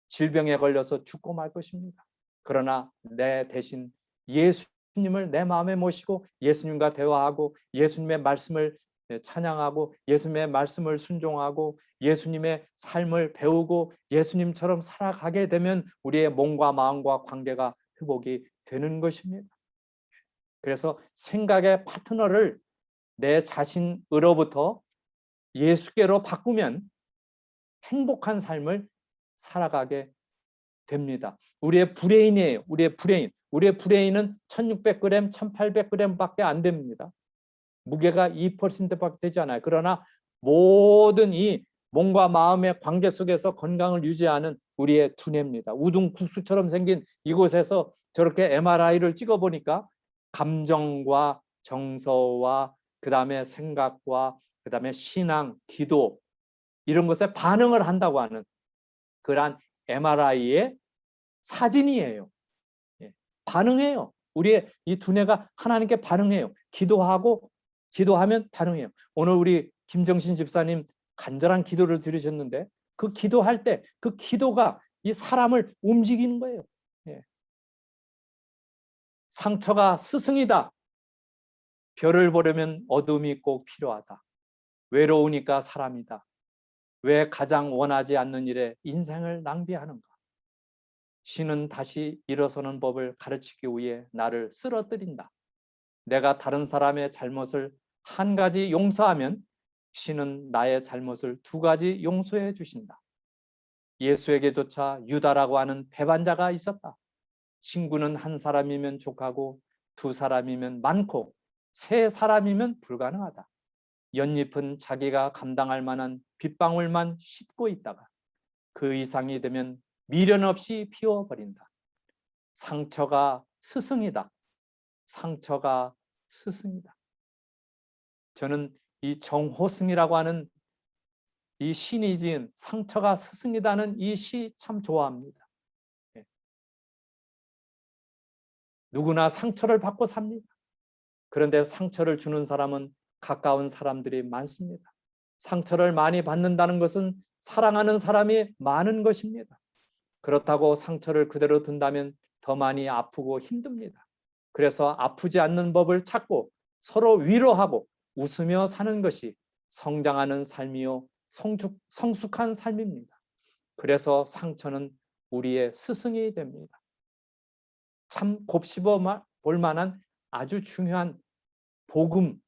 질병에 걸려서 죽고 말 것입니다. 그러나 내 대신 예수님을 내 마음에 모시고 예수님과 대화하고 예수님의 말씀을 찬양하고 예수님의 말씀을 순종하고 예수님의 삶을 배우고 예수님처럼 살아가게 되면 우리의 몸과 마음과 관계가 회복이 되는 것입니다. 그래서 생각의 파트너를 내 자신으로부터 예수께로 바꾸면 행복한 삶을 살아가게 됩니다. 우리의 브레인이에요. 우리의 브레인은 1600g, 1800g밖에 안 됩니다. 무게가 2%밖에 되지 않아요. 그러나 모든 이 몸과 마음의 관계 속에서 건강을 유지하는 우리의 두뇌입니다. 우등국수처럼 생긴 이곳에서 저렇게 MRI를 찍어보니까 감정과 정서와 그 다음에 생각과 그 다음에 신앙, 기도 이런 것에 반응을 한다고 하는 그러한 MRI의 사진이에요. 반응해요. 우리의 이 두뇌가 하나님께 반응해요. 기도하면 반응해요. 오늘 우리 김정신 집사님 간절한 기도를 들으셨는데 그 기도할 때 그 기도가 이 사람을 움직이는 거예요. 상처가 스승이다. 별을 보려면 어둠이 꼭 필요하다. 외로우니까 사람이다. 왜 가장 원하지 않는 일에 인생을 낭비하는가? 신은 다시 일어서는 법을 가르치기 위해 나를 쓰러뜨린다. 내가 다른 사람의 잘못을 한 가지 용서하면 신은 나의 잘못을 두 가지 용서해 주신다. 예수에게조차 유다라고 하는 배반자가 있었다. 친구는 한 사람이면 족하고 두 사람이면 많고 세 사람이면 불가능하다. 연잎은 자기가 감당할 만한 빗방울만 씻고 있다가 그 이상이 되면 미련 없이 피워버린다. 상처가 스승이다. 상처가 스승이다. 저는 이 정호승이라고 하는 이 신이 지은 상처가 스승이다는 이 시 참 좋아합니다. 누구나 상처를 받고 삽니다. 그런데 상처를 주는 사람은 가까운 사람들이 많습니다. 상처를 많이 받는다는 것은 사랑하는 사람이 많은 것입니다. 그렇다고 상처를 그대로 둔다면 더 많이 아프고 힘듭니다. 그래서 아프지 않는 법을 찾고 서로 위로하고 웃으며 사는 것이 성장하는 삶이요 성숙한 삶입니다. 그래서 상처는 우리의 스승이 됩니다. 참 곱씹어 볼 만한 아주 중요한 복음,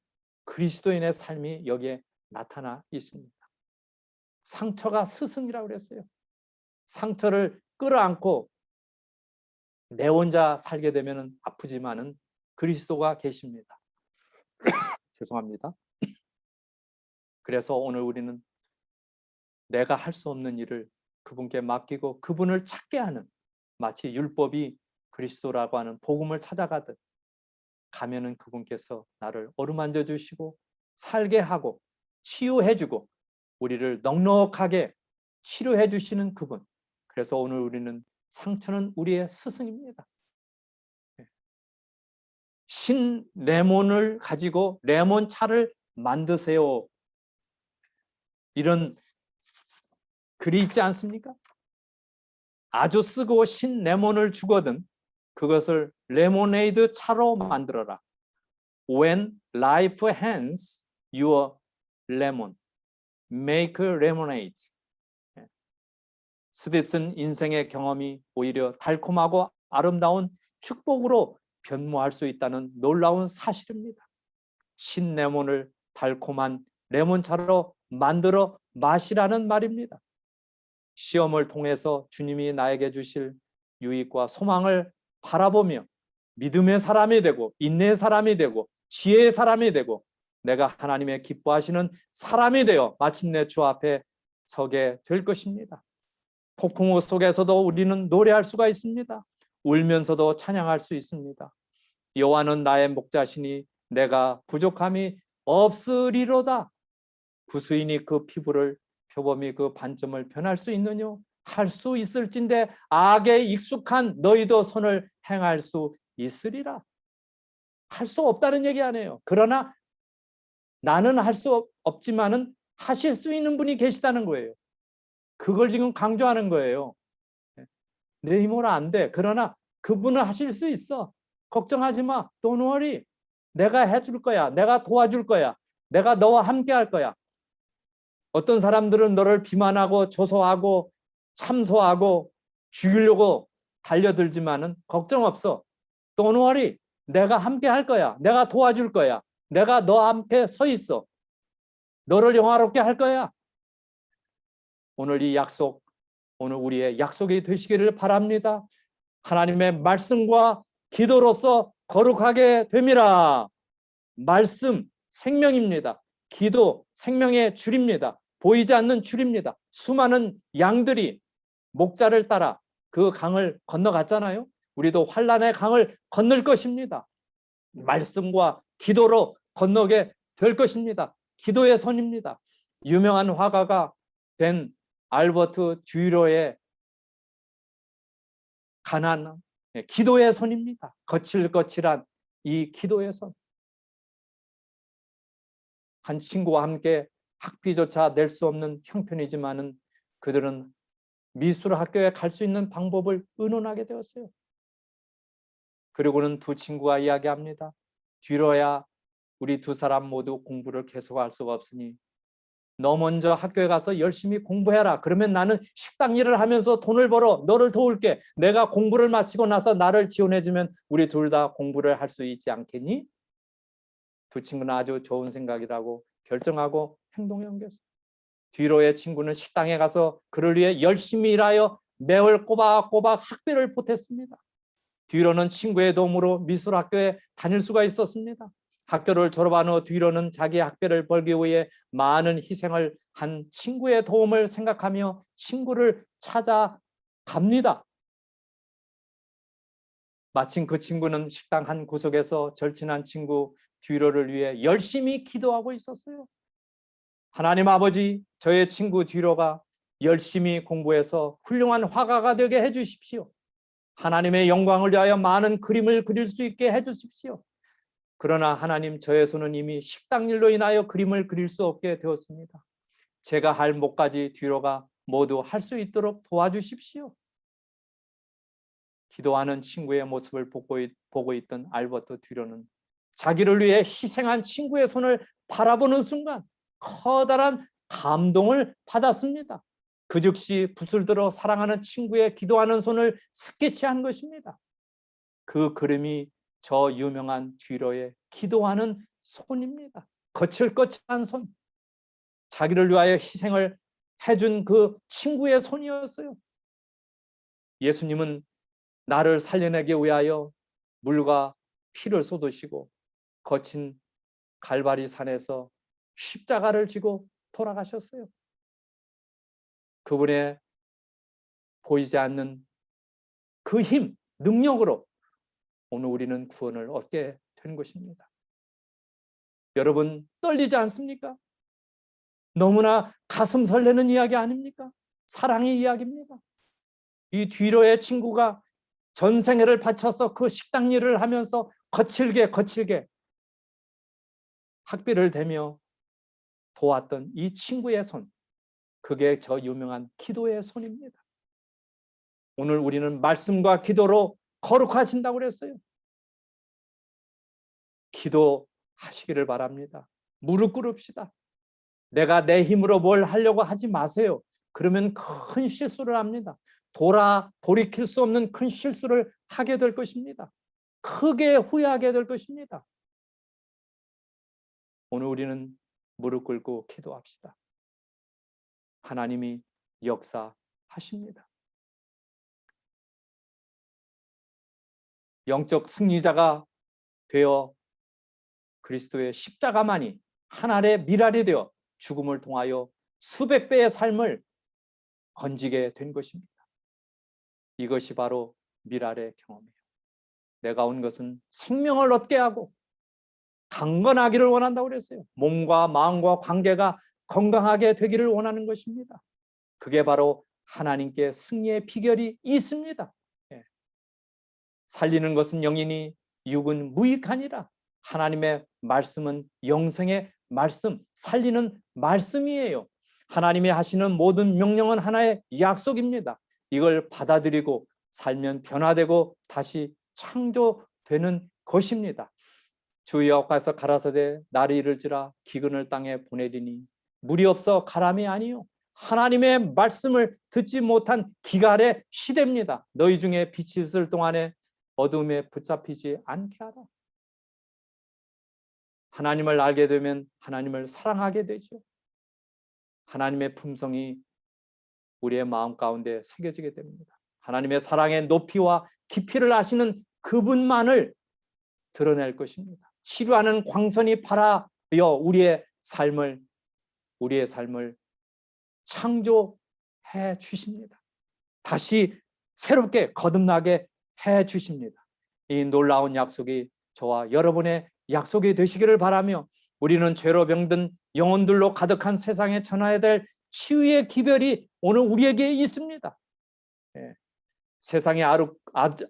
그리스도인의 삶이 여기에 나타나 있습니다. 상처가 스승이라고 그랬어요. 상처를 끌어안고 내 혼자 살게 되면 아프지만은 그리스도가 계십니다. 죄송합니다. 그래서 오늘 우리는 내가 할 수 없는 일을 그분께 맡기고 그분을 찾게 하는, 마치 율법이 그리스도라고 하는 복음을 찾아가듯 가면은 그분께서 나를 어루만져 주시고 살게 하고 치유해 주고 우리를 넉넉하게 치료해 주시는 그분. 그래서 오늘 우리는 상처는 우리의 스승입니다. 신 레몬을 가지고 레몬차를 만드세요. 이런 글이 있지 않습니까? 아주 쓰고 신 레몬을 주거든 그것을 레모네이드 차로 만들어라. When life hands you a lemon, make lemonade. 스디슨 인생의 경험이 오히려 달콤하고 아름다운 축복으로 변모할 수 있다는 놀라운 사실입니다. 신레몬을 달콤한 레몬차로 만들어 마시라는 말입니다. 시험을 통해서 주님이 나에게 주실 유익과 소망을 바라보며 믿음의 사람이 되고 인내의 사람이 되고 지혜의 사람이 되고 내가 하나님의 기뻐하시는 사람이 되어 마침내 주 앞에 서게 될 것입니다. 폭풍우 속에서도 우리는 노래할 수가 있습니다. 울면서도 찬양할 수 있습니다. 여호와는 나의 목자시니 내가 부족함이 없으리로다. 구수인이 그 피부를 표범이 그 반점을 변할 수 있느냐? 할 수 있을진데 악에 익숙한 너희도 선을 행할 수 있으리라. 할 수 없다는 얘기 아니에요. 그러나 나는 할 수 없지만은 하실 수 있는 분이 계시다는 거예요. 그걸 지금 강조하는 거예요. 내 힘으로 안 돼. 그러나 그분은 하실 수 있어. 걱정하지 마. Don't worry. 내가 해줄 거야. 내가 도와줄 거야. 내가 너와 함께 할 거야. 어떤 사람들은 너를 비만하고 조소하고 참소하고 죽이려고 달려들지만은 걱정 없어. Don't worry. 내가 함께 할 거야. 내가 도와줄 거야. 내가 너 앞에 서 있어. 너를 영화롭게 할 거야. 오늘 이 약속, 오늘 우리의 약속이 되시기를 바랍니다. 하나님의 말씀과 기도로서 거룩하게 됨이라. 말씀, 생명입니다. 기도, 생명의 줄입니다. 보이지 않는 줄입니다. 수많은 양들이 목자를 따라 그 강을 건너갔잖아요. 우리도 환란의 강을 건널 것입니다. 말씀과 기도로 건너게 될 것입니다. 기도의 선입니다. 유명한 화가가 된 알버트 듀로의 가난, 기도의 선입니다. 거칠거칠한 이 기도의 선. 한 친구와 함께 학비조차 낼 수 없는 형편이지만은 그들은 미술 학교에 갈 수 있는 방법을 의논하게 되었어요. 그리고는 두 친구가 이야기합니다. 뒤로야 우리 두 사람 모두 공부를 계속할 수가 없으니 너 먼저 학교에 가서 열심히 공부해라. 그러면 나는 식당 일을 하면서 돈을 벌어 너를 도울게. 내가 공부를 마치고 나서 나를 지원해주면 우리 둘 다 공부를 할 수 있지 않겠니? 두 친구는 아주 좋은 생각이라고 결정하고 행동에 옮겼어요. 뒤로의 친구는 식당에 가서 그를 위해 열심히 일하여 매월 꼬박꼬박 학비를 보탰습니다. 뒤로는 친구의 도움으로 미술학교에 다닐 수가 있었습니다. 학교를 졸업한 후 뒤로는 자기 학비를 벌기 위해 많은 희생을 한 친구의 도움을 생각하며 친구를 찾아갑니다. 마침 그 친구는 식당 한 구석에서 절친한 친구 뒤로를 위해 열심히 기도하고 있었어요. 하나님 아버지, 저의 친구 뒤로가 열심히 공부해서 훌륭한 화가가 되게 해주십시오. 하나님의 영광을 위하여 많은 그림을 그릴 수 있게 해주십시오. 그러나 하나님, 저의 손은 이미 식당 일로 인하여 그림을 그릴 수 없게 되었습니다. 제가 할 몫까지 뒤로가 모두 할 수 있도록 도와주십시오. 기도하는 친구의 모습을 보고 있던 알버트 뒤로는 자기를 위해 희생한 친구의 손을 바라보는 순간 커다란 감동을 받았습니다. 그 즉시 붓을 들어 사랑하는 친구의 기도하는 손을 스케치한 것입니다. 그 그림이 저 유명한 뒤로의 기도하는 손입니다. 거칠거칠한 손. 자기를 위하여 희생을 해준 그 친구의 손이었어요. 예수님은 나를 살려내기 위하여 물과 피를 쏟으시고 거친 갈바리 산에서 십자가를 지고 돌아가셨어요. 그분의 보이지 않는 그 힘, 능력으로 오늘 우리는 구원을 얻게 된 것입니다. 여러분, 떨리지 않습니까? 너무나 가슴 설레는 이야기 아닙니까? 사랑의 이야기입니다. 이 뒤로의 친구가 전생애를 바쳐서 그 식당 일을 하면서 거칠게 학비를 대며 도왔던 이 친구의 손, 그게 저 유명한 기도의 손입니다. 오늘 우리는 말씀과 기도로 거룩해진다고 그랬어요. 기도하시기를 바랍니다. 무릎 꿇읍시다. 내가 내 힘으로 뭘 하려고 하지 마세요. 그러면 큰 실수를 합니다. 돌이킬 수 없는 큰 실수를 하게 될 것입니다. 크게 후회하게 될 것입니다. 오늘 우리는 무릎 꿇고 기도합시다. 하나님이 역사하십니다. 영적 승리자가 되어 그리스도의 십자가만이 하늘의 미랄이 되어 죽음을 통하여 수백 배의 삶을 건지게 된 것입니다. 이것이 바로 미랄의 경험이에요. 내가 온 것은 생명을 얻게 하고 강건하기를 원한다고 그랬어요. 몸과 마음과 관계가 건강하게 되기를 원하는 것입니다. 그게 바로 하나님께 승리의 비결이 있습니다. 살리는 것은 영이니 육은 무익하니라. 하나님의 말씀은 영생의 말씀, 살리는 말씀이에요. 하나님이 하시는 모든 명령은 하나의 약속입니다. 이걸 받아들이고 살면 변화되고 다시 창조되는 것입니다. 주 여호와께서 가라사대 날이 이를지라 기근을 땅에 보내리니 물이 없어 가람이 아니요 하나님의 말씀을 듣지 못한 기갈의 시대입니다. 너희 중에 빛이 있을 동안에 어둠에 붙잡히지 않게 하라. 하나님을 알게 되면 하나님을 사랑하게 되죠. 하나님의 품성이 우리의 마음 가운데 새겨지게 됩니다. 하나님의 사랑의 높이와 깊이를 아시는 그분만을 드러낼 것입니다. 치료하는 광선이 발하여 우리의 삶을 창조해 주십니다. 다시 새롭게 거듭나게 해 주십니다. 이 놀라운 약속이 저와 여러분의 약속이 되시기를 바라며 우리는 죄로 병든 영혼들로 가득한 세상에 전해야 될 치유의 기별이 오늘 우리에게 있습니다. 세상이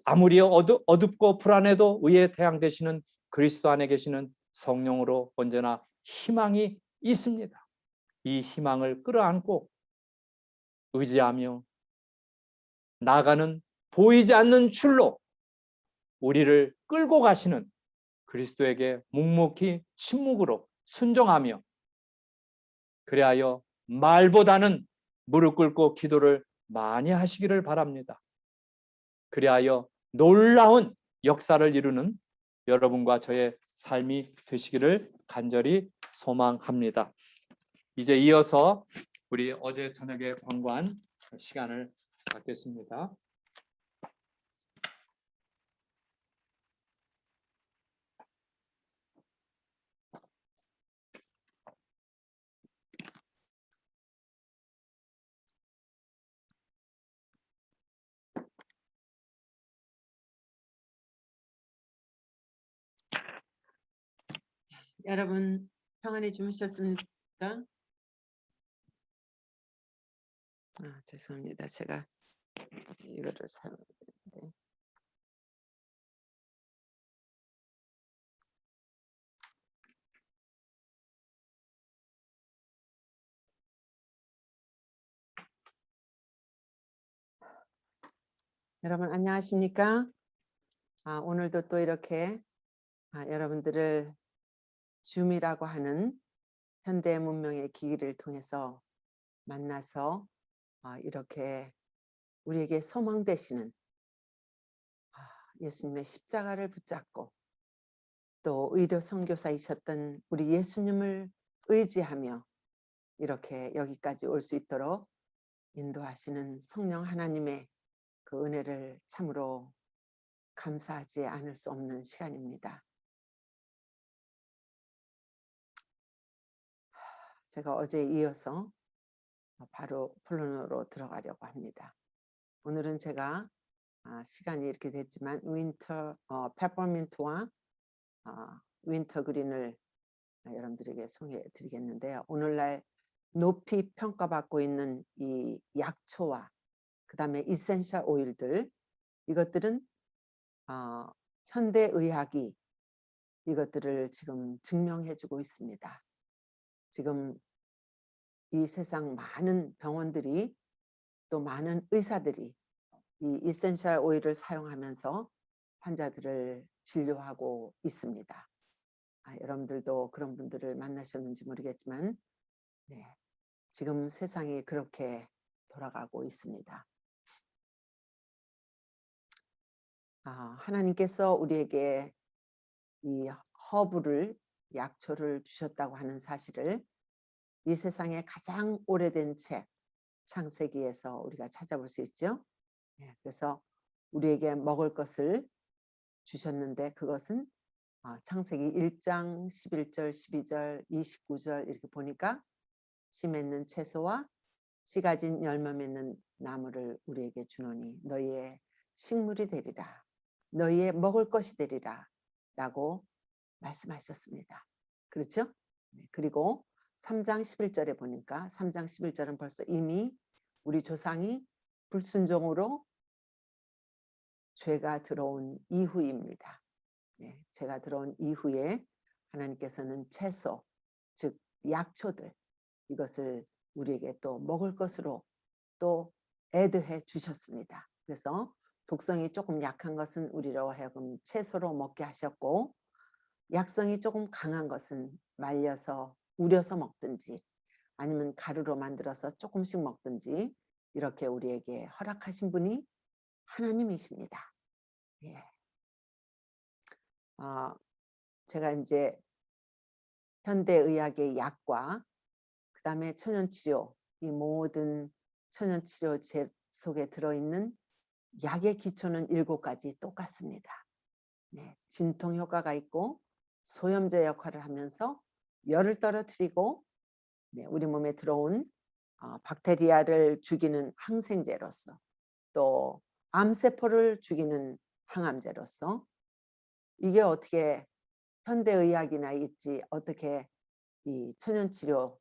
아무리 어둡고 불안해도 의의 태양 되시는 그리스도 안에 계시는 성령으로 언제나 희망이 있습니다. 이 희망을 끌어안고 의지하며 나가는 보이지 않는 줄로 우리를 끌고 가시는 그리스도에게 묵묵히 침묵으로 순종하며 그리하여 말보다는 무릎 꿇고 기도를 많이 하시기를 바랍니다. 그리하여 놀라운 역사를 이루는 여러분과 저의 삶이 되시기를 간절히 소망합니다. 이제 이어서 우리 어제 저녁에 광고한 시간을 갖겠습니다. 여러분 평안히 주무셨습니까? 죄송합니다. 제가 이거를 사용해야 되는데. 여러분 안녕하십니까? 오늘도 또 이렇게 여러분들을 줌이라고 하는 현대 문명의 기기를 통해서 만나서 이렇게 우리에게 소망 되시는 예수님의 십자가를 붙잡고 또 의료 선교사이셨던 우리 예수님을 의지하며 이렇게 여기까지 올 수 있도록 인도하시는 성령 하나님의 그 은혜를 참으로 감사하지 않을 수 없는 시간입니다. 제가 어제에 이어서 바로 본론으로 들어가려고 합니다. 오늘은 제가 시간이 이렇게 됐지만 페퍼민트와 윈터 그린을 여러분들에게 소개해 드리겠는데요. 오늘날 높이 평가받고 있는 이 약초와 그다음에 이센셜 오일들, 이것들은 현대 의학이 이것들을 지금 증명해 주고 있습니다. 지금 이 세상 많은 병원들이 또 많은 의사들이 이 이센셜 오일을 사용하면서 환자들을 진료하고 있습니다. 여러분들도 그런 분들을 만나셨는지 모르겠지만, 네, 지금 세상이 그렇게 돌아가고 있습니다. 하나님께서 우리에게 이 허브를, 약초를 주셨다고 하는 사실을 이 세상에 가장 오래된 책 창세기에서 우리가 찾아볼 수 있죠. 그래서 우리에게 먹을 것을 주셨는데 그것은 창세기 1장 11절 12절 29절 이렇게 보니까 씨 맺는 채소와 씨 가진 열매 맺는 나무를 우리에게 주노니 너희의 식물이 되리라, 너희의 먹을 것이 되리라 라고 말씀하셨습니다. 그렇죠? 그리고 3장 11절에 보니까 3장 11절은 벌써 이미 우리 조상이 불순종으로 죄가 들어온 이후입니다. 죄가 들어온 이후에 하나님께서는 채소, 즉 약초들, 이것을 우리에게 또 먹을 것으로 또 애드해 주셨습니다. 그래서 독성이 조금 약한 것은 우리로 하여금 채소로 먹게 하셨고, 약성이 조금 강한 것은 말려서 우려서 먹든지 아니면 가루로 만들어서 조금씩 먹든지 이렇게 우리에게 허락하신 분이 하나님이십니다. 제가 이제 현대의학의 약과 그 다음에 천연치료, 이 모든 천연치료 속에 들어있는 약의 기초는 7가지 똑같습니다. 진통 효과가 있고 소염제 역할을 하면서 열을 떨어뜨리고 우리 몸에 들어온 박테리아를 죽이는 항생제로서, 또 암세포를 죽이는 항암제로서, 이게 어떻게 현대의학이나 있지 어떻게 이 천연치료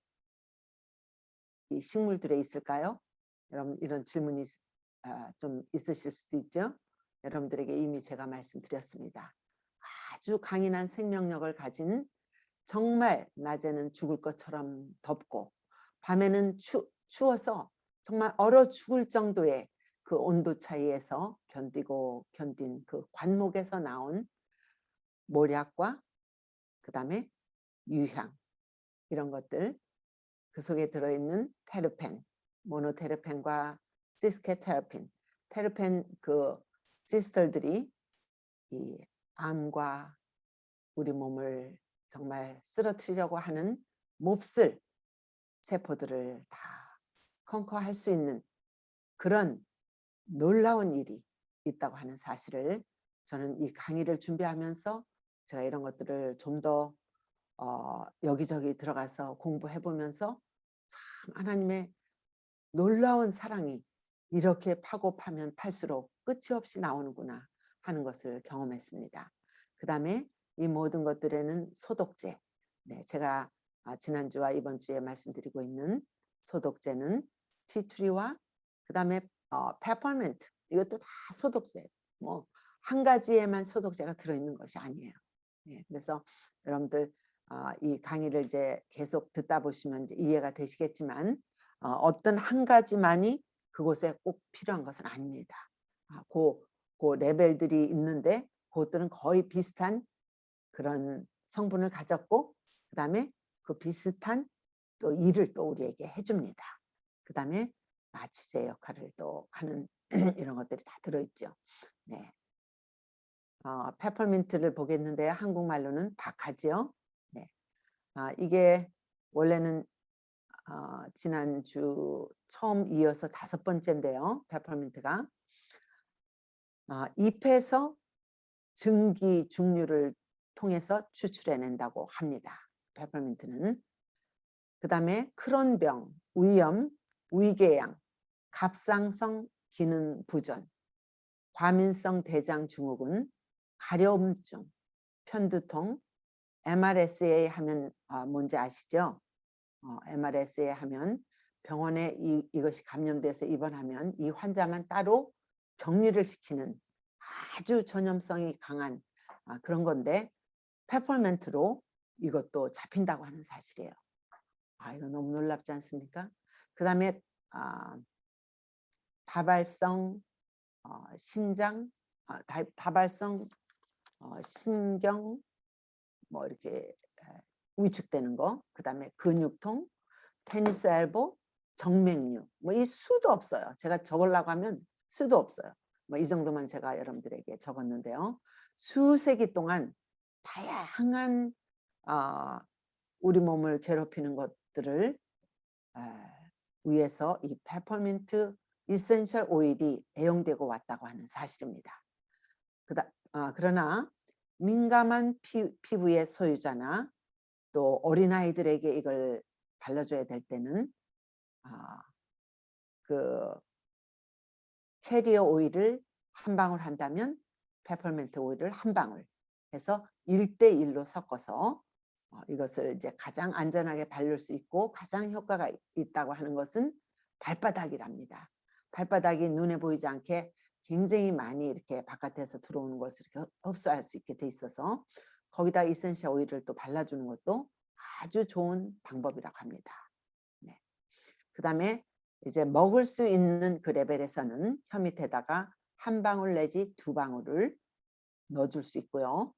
이 식물들에 있을까요? 여러분, 이런 질문이 좀 있으실 수도 있죠. 여러분들에게 이미 제가 말씀드렸습니다. 아주 강인한 생명력을 가진, 정말 낮에는 죽을 것처럼 덥고 밤에는 추워서 정말 얼어 죽을 정도의 그 온도 차이에서 견딘 그 관목에서 나온 모략과 그 다음에 유향, 이런 것들, 그 속에 들어있는 테르펜, 모노테르펜과 시스케테르핀, 테르펜 그 시스터들이 이 암과 우리 몸을 정말 쓰러뜨리려고 하는 몹쓸 세포들을 다 컨커할 수 있는 그런 놀라운 일이 있다고 하는 사실을 저는 이 강의를 준비하면서 제가 이런 것들을 좀 더 여기저기 들어가서 공부해 보면서 참 하나님의 놀라운 사랑이 이렇게 파고 파면 팔수록 끝이 없이 나오는구나 하는 것을 경험했습니다. 그 다음에 이 모든 것들에는 소독제, 제가 지난주와 이번 주에 말씀드리고 있는 소독제는 티트리와 그 다음에 페퍼민트, 이것도 다 소독제, 뭐 한 가지에만 소독제가 들어있는 것이 아니에요. 그래서 여러분들 이 강의를 이제 계속 듣다 보시면 이제 이해가 되시겠지만, 어떤 한 가지만이 그곳에 꼭 필요한 것은 아닙니다. 그 레벨들이 있는데 그것들은 거의 비슷한 그런 성분을 가졌고, 그 다음에 그 비슷한 또 일을 또 우리에게 해줍니다. 그 다음에 마취제 역할을 또 하는 이런 것들이 다 들어있죠. 페퍼민트를 보겠는데 한국말로는 박하지요. 이게 원래는 지난주 처음 이어서 5번째인데요. 페퍼민트가 잎에서 증기 중류를 통해서 추출해낸다고 합니다. 페퍼민트는. 그 다음에 크론병, 위염, 위궤양, 갑상선 기능 부전, 과민성 대장 증후군, 가려움증, 편두통, MRSA 하면 뭔지 아시죠? MRSA 하면 병원에 이것이 감염돼서 입원하면 이 환자만 따로 격리를 시키는 아주 전염성이 강한 그런 건데 페퍼민트로 이것도 잡힌다고 하는 사실이에요. 이거 너무 놀랍지 않습니까? 그 다음에 다발성 신장, 다발성 신경 뭐 이렇게 위축되는 거, 그 다음에 근육통, 테니스 엘보, 정맥류, 뭐 이 수도 없어요. 제가 적으려고 하면 수도 없어요. 뭐 이 정도만 제가 여러분들에게 적었는데요. 수세기 동안 다양한 우리 몸을 괴롭히는 것들을 위해서 이 페퍼민트 이센셜 오일이 애용되고 왔다고 하는 사실입니다. 그러나 민감한 피부의 소유자나 또 어린아이들에게 이걸 발라줘야 될 때는 그 캐리어 오일을 한 방울 한다면 페퍼민트 오일을 한 방울 해서 1대1로 섞어서 이것을 이제 가장 안전하게 바를 수 있고 가장 효과가 있다고 하는 것은 발바닥이랍니다. 발바닥이 눈에 보이지 않게 굉장히 많이 이렇게 바깥에서 들어오는 것을 이렇게 흡수할 수 있게 돼 있어서 거기다 이센셜 오일을 또 발라주는 것도 아주 좋은 방법이라고 합니다. 네. 그 다음에 이제 먹을 수 있는 그 레벨에서는 혀 밑에다가 한 방울 내지 2방울을 넣어줄 수 있고요.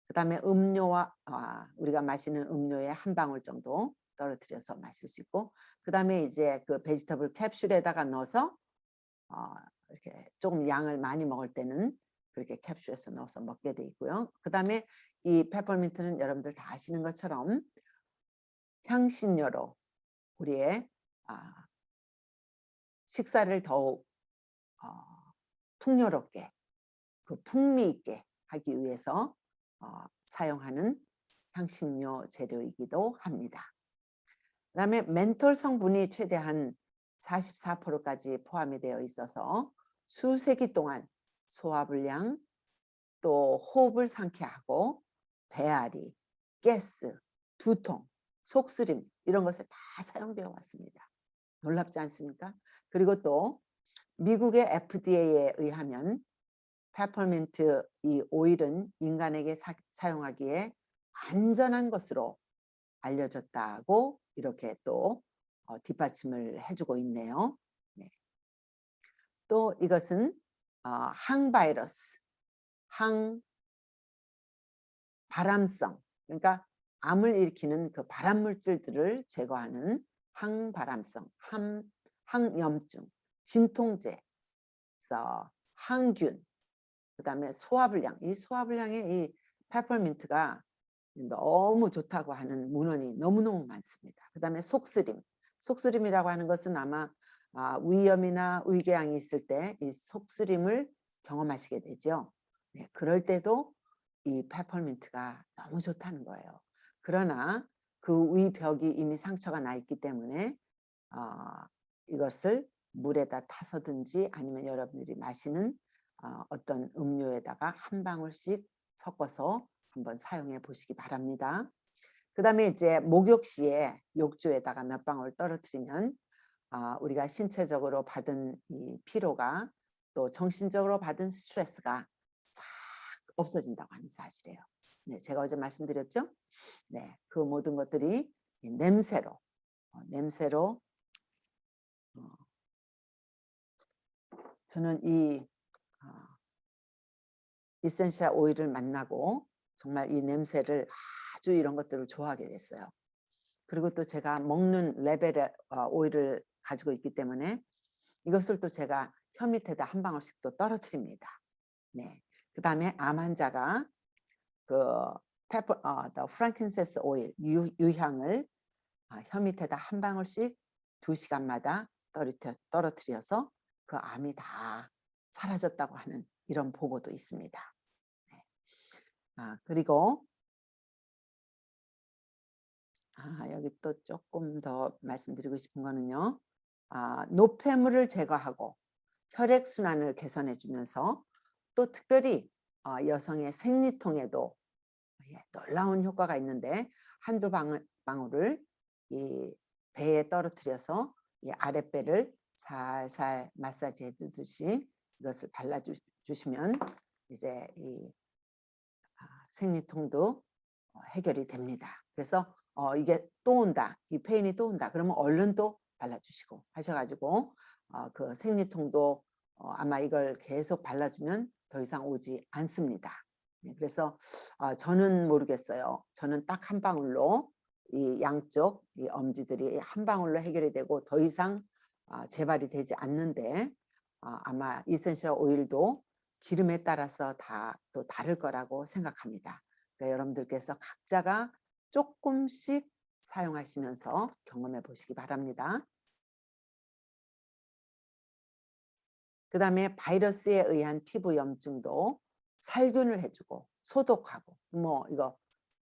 그 다음에 음료와 우리가 마시는 음료에 한 방울 정도 떨어뜨려서 마실 수 있고, 그 다음에 이제 그 베지터블 캡슐에다가 넣어서 이렇게 조금 양을 많이 먹을 때는 그렇게 캡슐에서 넣어서 먹게 돼 있고요. 그 다음에 이 페퍼민트는 여러분들 다 아시는 것처럼 향신료로 우리의 식사를 더욱 풍요롭게 그 풍미 있게 하기 위해서 사용하는 향신료 재료이기도 합니다. 그 다음에 멘톨 성분이 최대한 44%까지 포함이 되어 있어서 수세기 동안 소화불량, 또 호흡을 상쾌하고 배앓이, 가스, 두통, 속쓰림 이런 것에 다 사용되어 왔습니다. 놀랍지 않습니까? 그리고 또 미국의 FDA에 의하면 페퍼민트 이 오일은 인간에게 사용하기에 안전한 것으로 알려졌다고 이렇게 또 뒷받침을 해주고 있네요. 네. 또 이것은 항바이러스, 항바람성, 그러니까 암을 일으키는 그 발암물질들을 제거하는 항바람성, 항염증, 진통제, 항균, 그 다음에 소화불량, 이 소화불량에 이 페퍼민트가 너무 좋다고 하는 문헌이 너무너무 많습니다. 그 다음에 속쓰림, 속쓰림이라고 하는 것은 아마 위염이나 위궤양이 있을 때 이 속쓰림을 경험하시게 되죠. 네, 그럴 때도 이 페퍼민트가 너무 좋다는 거예요. 그러나 그 위벽이 이미 상처가 나 있기 때문에 이것을 물에다 타서든지 아니면 여러분들이 마시는 어떤 음료에다가 한 방울씩 섞어서 한번 사용해 보시기 바랍니다. 그 다음에 이제 목욕 시에 욕조에다가 몇 방울 떨어뜨리면 우리가 신체적으로 받은 이 피로가 또 정신적으로 받은 스트레스가 싹 없어진다고 하는 사실이에요. 네, 제가 어제 말씀드렸죠? 네, 그 모든 것들이 냄새로 저는 이 이센셜 오일을 만나고 정말 이 냄새를 아주 이런 것들을 좋아하게 됐어요. 그리고 또 제가 먹는 레벨의 오일을 가지고 있기 때문에 이것을 또 제가 혀 밑에다 한 방울씩 또 떨어뜨립니다. 네. 그 다음에 암 환자가 the frankincense 오일 유향을 혀 밑에다 한 방울씩 2시간마다 떨어뜨려서 그 암이 다 사라졌다고 하는 이런 보고도 있습니다. 네. 그리고 여기 또 조금 더 말씀드리고 싶은 거는요. 노폐물을 제거하고 혈액순환을 개선해 주면서 또 특별히 여성의 생리통에도 놀라운 효과가 있는데 한두 방울을 이 배에 떨어뜨려서 이 아랫배를 살살 마사지해 주듯이 이것을 발라주시면 이제 이 생리통도 해결이 됩니다. 그래서 이게 또 온다, 이 페인이 또 온다, 그러면 얼른 또 발라주시고 하셔가지고 그 생리통도 아마 이걸 계속 발라주면 더 이상 오지 않습니다. 네, 그래서 저는 모르겠어요. 저는 딱 한 방울로 이 양쪽 이 엄지들이 한 방울로 해결이 되고 더 이상 재발이 되지 않는데 아마 이센셜 오일도 기름에 따라서 다 또 다를 거라고 생각합니다. 그러니까 여러분들께서 각자가 조금씩 사용하시면서 경험해 보시기 바랍니다. 그 다음에 바이러스에 의한 피부 염증도 살균을 해주고 소독하고 이거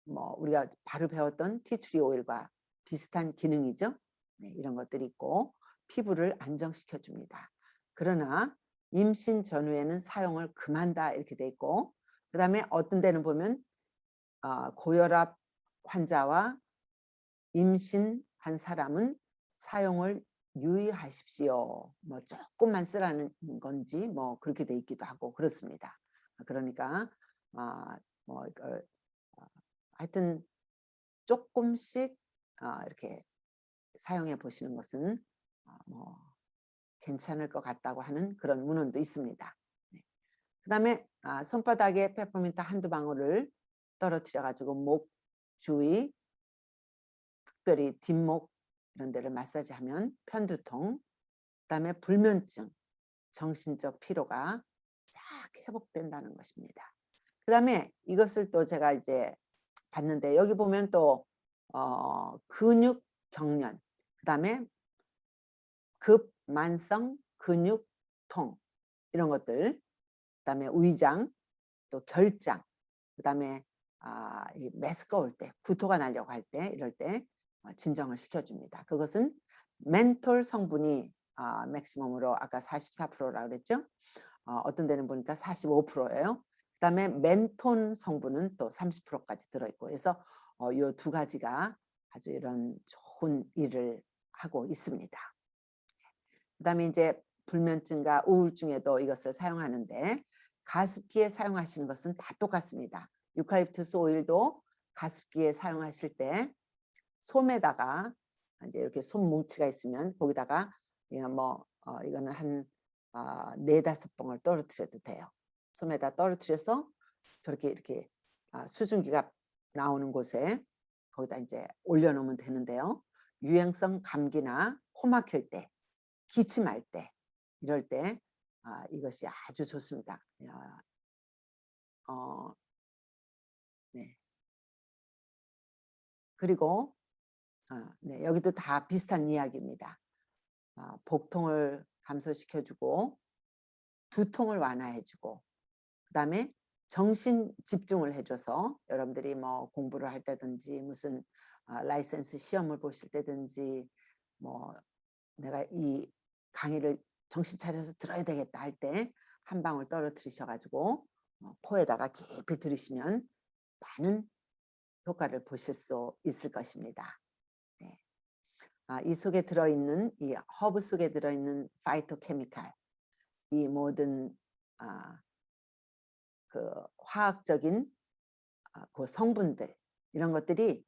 우리가 바로 배웠던 티트리 오일과 비슷한 기능이죠. 네, 이런 것들이 있고 피부를 안정시켜 줍니다. 그러나 임신 전후에는 사용을 금한다 이렇게 돼 있고, 그 다음에 어떤 데는 보면 고혈압 환자와 임신한 사람은 사용을 유의하십시오. 조금만 쓰라는 건지 그렇게 돼 있기도 하고 그렇습니다. 그러니까 이걸 하여튼 조금씩 이렇게 사용해 보시는 것은 괜찮을 것 같다고 하는 그런 문헌도 있습니다. 네. 그 다음에 손바닥에 페퍼민트 한두 방울을 떨어뜨려 가지고 목 주위, 특별히 뒷목 이런 데를 마사지하면 편두통, 그 다음에 불면증, 정신적 피로가 싹 회복된다는 것입니다. 그 다음에 이것을 또 제가 이제 봤는데 여기 보면 또 근육 경련, 그 다음에 급만성 근육통 이런 것들, 그 다음에 위장, 또 결장, 그 다음에 이 메스가 올 때, 구토가 나려고 할 때 이럴 때 진정을 시켜줍니다. 그것은 멘톨 성분이 맥시멈으로 아까 44%라고 그랬죠. 어떤 데는 보니까 45%예요. 그 다음에 멘톤 성분은 또 30%까지 들어있고, 그래서 이 두 가지가 아주 이런 좋은 일을 하고 있습니다. 그 다음에 이제 불면증과 우울증에도 이것을 사용하는데 가습기에 사용하시는 것은 다 똑같습니다. 유칼립투스 오일도 가습기에 사용하실 때 솜에다가 이제 이렇게 솜 뭉치가 있으면 거기다가 이거는 한 4-5봉을 떨어뜨려도 돼요. 솜에다 떨어뜨려서 저렇게 이렇게 수증기가 나오는 곳에 거기다 이제 올려놓으면 되는데요. 유행성 감기나 코 막힐 때, 기침할 때 이럴 때 이것이 아주 좋습니다. 네. 그리고 네, 여기도 다 비슷한 이야기입니다. 복통을 감소시켜주고 두통을 완화해주고, 그 다음에 정신 집중을 해줘서 여러분들이 공부를 할 때든지 무슨 라이센스 시험을 보실 때든지 내가 이 강의를 정신 차려서 들어야 되겠다 할 때 한 방울 떨어뜨리셔가지고 코에다가 깊이 들이시면 많은 효과를 보실 수 있을 것입니다. 네. 이 속에 들어있는 이 허브 속에 들어있는 파이토케미칼, 이 모든 그 화학적인 그 성분들 이런 것들이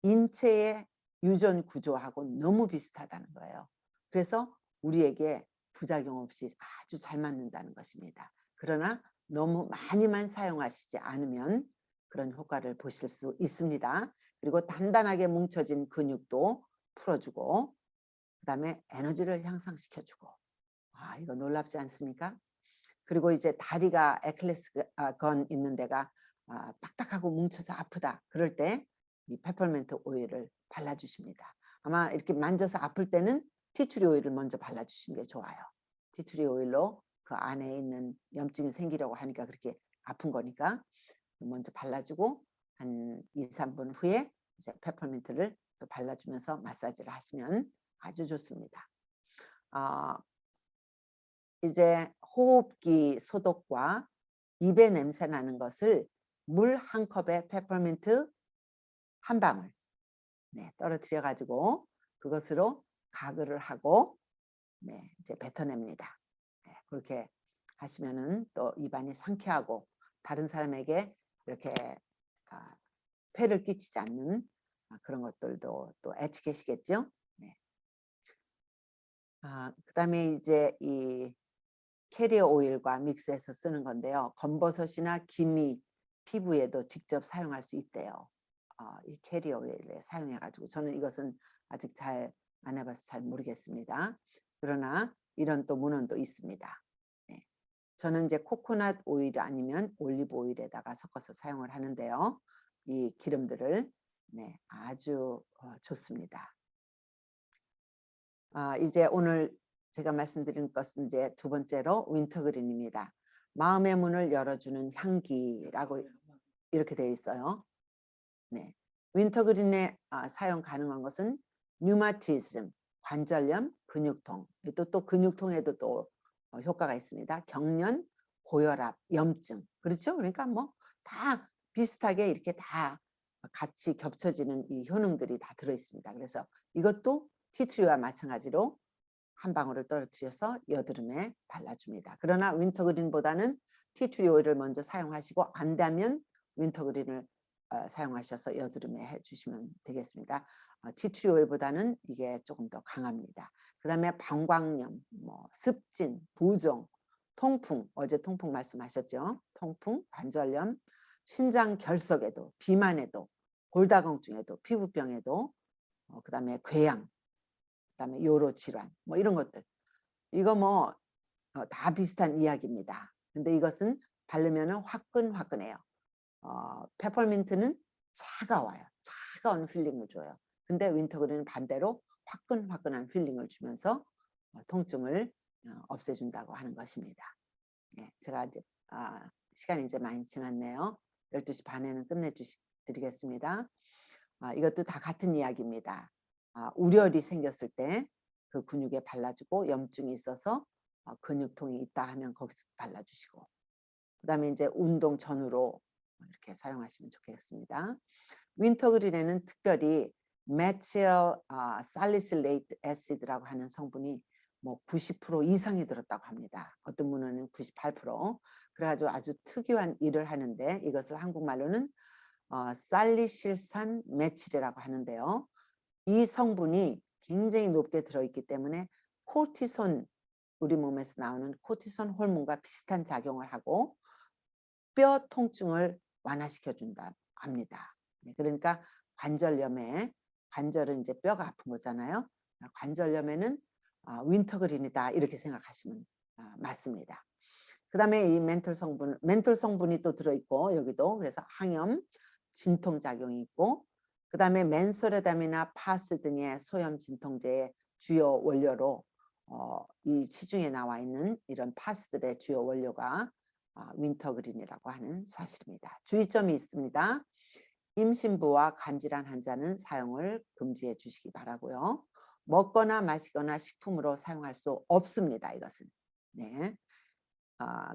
인체의 유전 구조하고 너무 비슷하다는 거예요. 그래서 우리에게 부작용 없이 아주 잘 맞는다는 것입니다. 그러나 너무 많이만 사용하시지 않으면 그런 효과를 보실 수 있습니다. 그리고 단단하게 뭉쳐진 근육도 풀어주고, 그 다음에 에너지를 향상시켜주고, 이거 놀랍지 않습니까? 그리고 이제 다리가 에클레스건 있는 데가 딱딱하고 뭉쳐서 아프다 그럴 때 이 페퍼민트 오일을 발라주십니다. 아마 이렇게 만져서 아플 때는 티트리 오일을 먼저 발라주시는 게 좋아요. 티트리 오일로 그 안에 있는 염증이 생기려고 하니까 그렇게 아픈 거니까 먼저 발라주고 한 2-3분 후에 이제 페퍼민트를 또 발라주면서 마사지를 하시면 아주 좋습니다. 이제 호흡기 소독과 입에 냄새 나는 것을 물 한 컵에 페퍼민트 한 방울 떨어뜨려 가지고 그것으로 가글을 하고 네, 이제 뱉어냅니다. 네, 그렇게 하시면은 또 입안이 상쾌하고 다른 사람에게 이렇게 폐를 끼치지 않는 그런 것들도 또 에티켓이겠죠. 네. 그다음에 이제 이 캐리어 오일과 믹스해서 쓰는 건데요. 검버섯이나 김이 피부에도 직접 사용할 수 있대요. 이 캐리어 오일을 사용해가지고 저는 이것은 아직 잘 안 해봐서 잘 모르겠습니다. 그러나 이런 또 문헌도 있습니다. 네. 저는 이제 코코넛 오일 아니면 올리브 오일에다가 섞어서 사용을 하는데요. 이 기름들을 네, 아주 좋습니다. 이제 오늘 제가 말씀드린 것은 이제 두 번째로 윈터그린입니다. 마음의 문을 열어주는 향기라고 이렇게 되어 있어요. 네, 윈터그린에 사용 가능한 것은 류마티즘, 관절염, 근육통, 또 근육통에도 또 효과가 있습니다. 경련, 고혈압, 염증, 그렇죠? 그러니까 뭐 다 비슷하게 이렇게 다 같이 겹쳐지는 이 효능들이 다 들어 있습니다. 그래서 이것도 티트리와 마찬가지로 한 방울을 떨어뜨려서 여드름에 발라줍니다. 그러나 윈터그린보다는 티트리 오일을 먼저 사용하시고 안다면 윈터그린을 사용하셔서 여드름에 해주시면 되겠습니다. 티트리 오일보다는 이게 조금 더 강합니다. 그 다음에 방광염, 뭐 습진, 부종, 통풍, 어제 통풍 말씀하셨죠? 통풍, 관절염, 신장 결석에도, 비만에도, 골다공증에도, 피부병에도, 그 다음에 궤양, 그 다음에 요로 질환, 뭐 이런 것들. 이거 뭐 다 비슷한 이야기입니다. 근데 이것은 바르면은 화끈화끈해요. 페퍼민트는 차가워요. 차가운 필링을 줘요. 근데 윈터그린은 반대로 화끈화끈한 필링을 주면서 통증을 없애준다고 하는 것입니다. 네, 제가 이제 시간이 이제 많이 지났네요. 12시 반에는 끝내드리겠습니다. 이것도 다 같은 이야기입니다. 우열이 생겼을 때 그 근육에 발라주고 염증이 있어서 근육통이 있다 하면 거기서 발라주시고 그 다음에 이제 운동 전후로 이렇게 사용하시면 좋겠습니다. 윈터그린에는 특별히 메틸 살리실레이트 애시드라고 하는 성분이 뭐 90% 이상이 들었다고 합니다. 어떤 문헌은 98%. 그래가지고 아주 특이한 일을 하는데 이것을 한국말로는 살리실산 메칠이라고 하는데요. 이 성분이 굉장히 높게 들어있기 때문에 코르티손, 우리 몸에서 나오는 코르티손 호르몬과 비슷한 작용을 하고 뼈 통증을 완화시켜 준다 합니다. 그러니까 관절염에, 관절은 이제 뼈가 아픈 거잖아요. 관절염에는 윈터그린이다 이렇게 생각하시면 맞습니다. 그 다음에 이 멘톨 성분이 또 들어있고 여기도 그래서 항염, 진통작용이 있고 그 다음에 맨소레담이나 파스 등의 소염 진통제의 주요 원료로 이 시중에 나와 있는 이런 파스들의 주요 원료가 윈터그린이라고 하는 사실입니다. 주의점이 있습니다. 임신부와 간질환 환자는 사용을 금지해 주시기 바라고요. 먹거나 마시거나 식품으로 사용할 수 없습니다. 이것은. 네.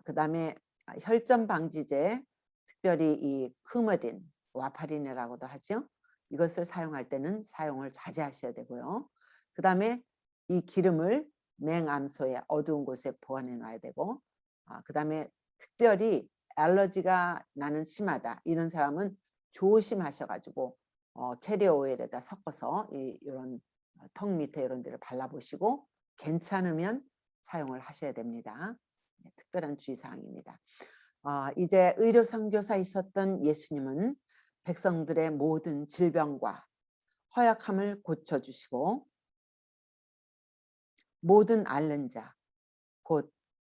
그 다음에 혈전 방지제, 특별히 이 크머딘, 와파린이라고도 하죠. 이것을 사용할 때는 사용을 자제하셔야 되고요. 그 다음에 이 기름을 냉암소에 어두운 곳에 보관해 놔야 되고 그 다음에 특별히 알러지가 나는 심하다 이런 사람은 조심하셔가지고 캐리어 오일에다 섞어서 이런 턱 밑에 이런 데를 발라보시고 괜찮으면 사용을 하셔야 됩니다. 네, 특별한 주의사항입니다. 이제 의료 선교사이셨던 예수님은 백성들의 모든 질병과 허약함을 고쳐주시고 모든 앓는 자, 곧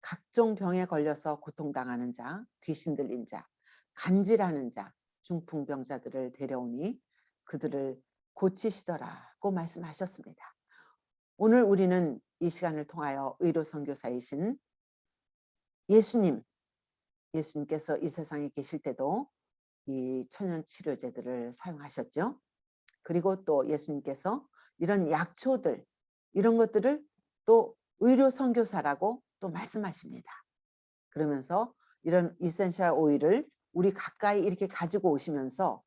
각종 병에 걸려서 고통당하는 자, 귀신 들린 자, 간질하는 자, 중풍병자들을 데려오니 그들을 고치시더라고 말씀하셨습니다. 오늘 우리는 이 시간을 통하여 의료 선교사이신 예수님께서 이 세상에 계실 때도 이 천연 치료제들을 사용하셨죠. 그리고 또 예수님께서 이런 약초들 이런 것들을 또 의료 선교사라고 또 말씀하십니다. 그러면서 이런 이센셜 오일을 우리 가까이 이렇게 가지고 오시면서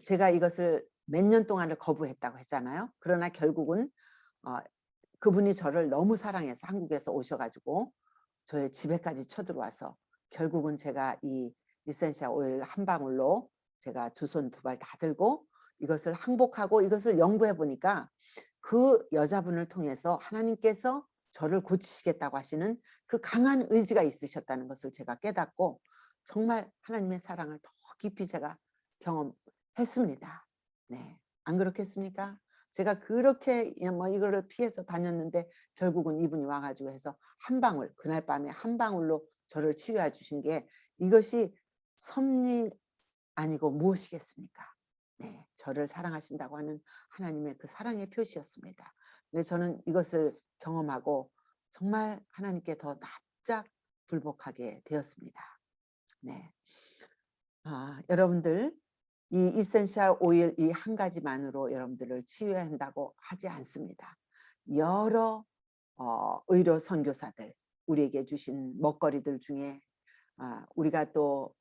제가 이것을 몇 년 동안을 거부했다고 했잖아요. 그러나 결국은 그분이 저를 너무 사랑해서 한국에서 오셔가지고 저의 집에까지 쳐들어와서 결국은 제가 이 이센셜 오일 한 방울로 제가 두 손 두 발 다 들고 이것을 항복하고 이것을 연구해 보니까 그 여자분을 통해서 하나님께서 저를 고치시겠다고 하시는 그 강한 의지가 있으셨다는 것을 제가 깨닫고 정말 하나님의 사랑을 더 깊이 제가 경험했습니다. 네, 안 그렇겠습니까? 제가 그렇게 뭐 이거를 피해서 다녔는데 결국은 이분이 와가지고 해서 한 방울, 그날 밤에 한 방울로 저를 치유해 주신 게 이것이 섭리 아니고 무엇이겠습니까? 네, 저를 사랑하신다고 하는 하나님의 그 사랑의 표시였습니다. 그래서 저는 이것을 경험하고 정말 하나님께 더 납작 굴복하게 되었습니다. 네, 여러분들 이 이센셜 오일 이 한 가지만으로 여러분들을 치유한다고 하지 않습니다. 여러 의료 선교사들 우리에게 주신 먹거리들 중에 우리가 또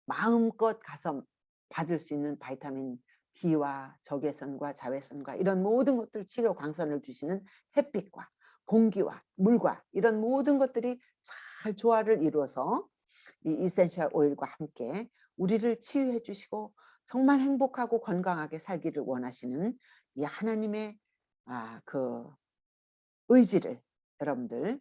마음껏 가서 받을 수 있는 바이타민 D와 적외선과 자외선과 이런 모든 것들 치료 광선을 주시는 햇빛과 공기와 물과 이런 모든 것들이 잘 조화를 이루어서 이 이센셜 오일과 함께 우리를 치유해 주시고 정말 행복하고 건강하게 살기를 원하시는 이 하나님의 그 의지를 여러분들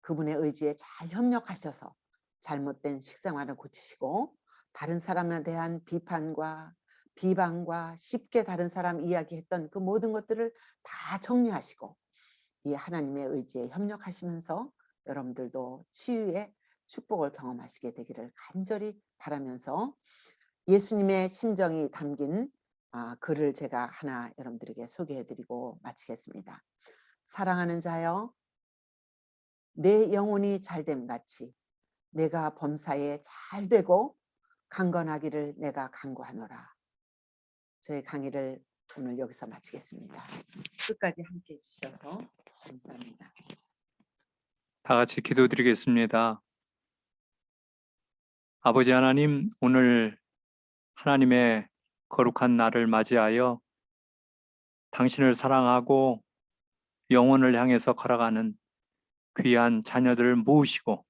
그분의 의지에 잘 협력하셔서 잘못된 식생활을 고치시고 다른 사람에 대한 비판과 비방과 쉽게 다른 사람 이야기했던 그 모든 것들을 다 정리하시고 이 하나님의 의지에 협력하시면서 여러분들도 치유의 축복을 경험하시게 되기를 간절히 바라면서 예수님의 심정이 담긴 글을 제가 하나 여러분들에게 소개해드리고 마치겠습니다. 사랑하는 자여, 내 영혼이 잘됨 같이 내가 범사에 잘되고 강건하기를 내가 간구하노라. 저의 강의를 오늘 여기서 마치겠습니다. 끝까지 함께해 주셔서 감사합니다. 다 같이 기도드리겠습니다. 아버지 하나님, 오늘 하나님의 거룩한 날을 맞이하여 당신을 사랑하고 영혼을 향해서 걸어가는 귀한 자녀들을 모으시고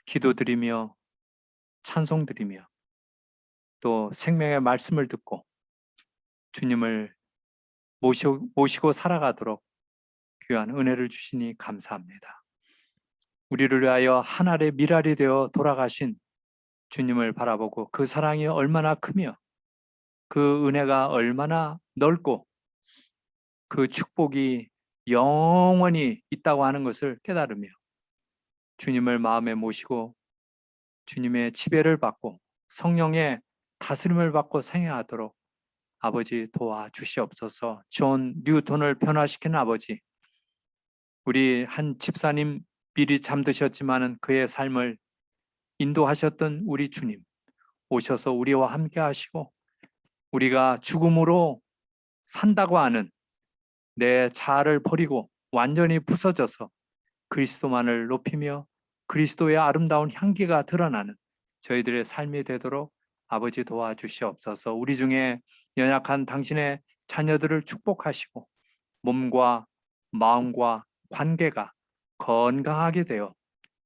기도드리며 찬송드리며 또 생명의 말씀을 듣고 주님을 모시고 살아가도록 귀한 은혜를 주시니 감사합니다. 우리를 위하여 한 알의 밀알이 되어 돌아가신 주님을 바라보고 그 사랑이 얼마나 크며 그 은혜가 얼마나 넓고 그 축복이 영원히 있다고 하는 것을 깨달으며 주님을 마음에 모시고 주님의 지배를 받고 성령의 다스림을 받고 생애하도록 아버지 도와주시옵소서. 존 뉴턴을 변화시키는 아버지, 우리 한 집사님 미리 잠드셨지만은 그의 삶을 인도하셨던 우리 주님 오셔서 우리와 함께 하시고 우리가 죽음으로 산다고 하는 내 자아를 버리고 완전히 부서져서 그리스도만을 높이며 그리스도의 아름다운 향기가 드러나는 저희들의 삶이 되도록 아버지 도와주시옵소서. 우리 중에 연약한 당신의 자녀들을 축복하시고 몸과 마음과 관계가 건강하게 되어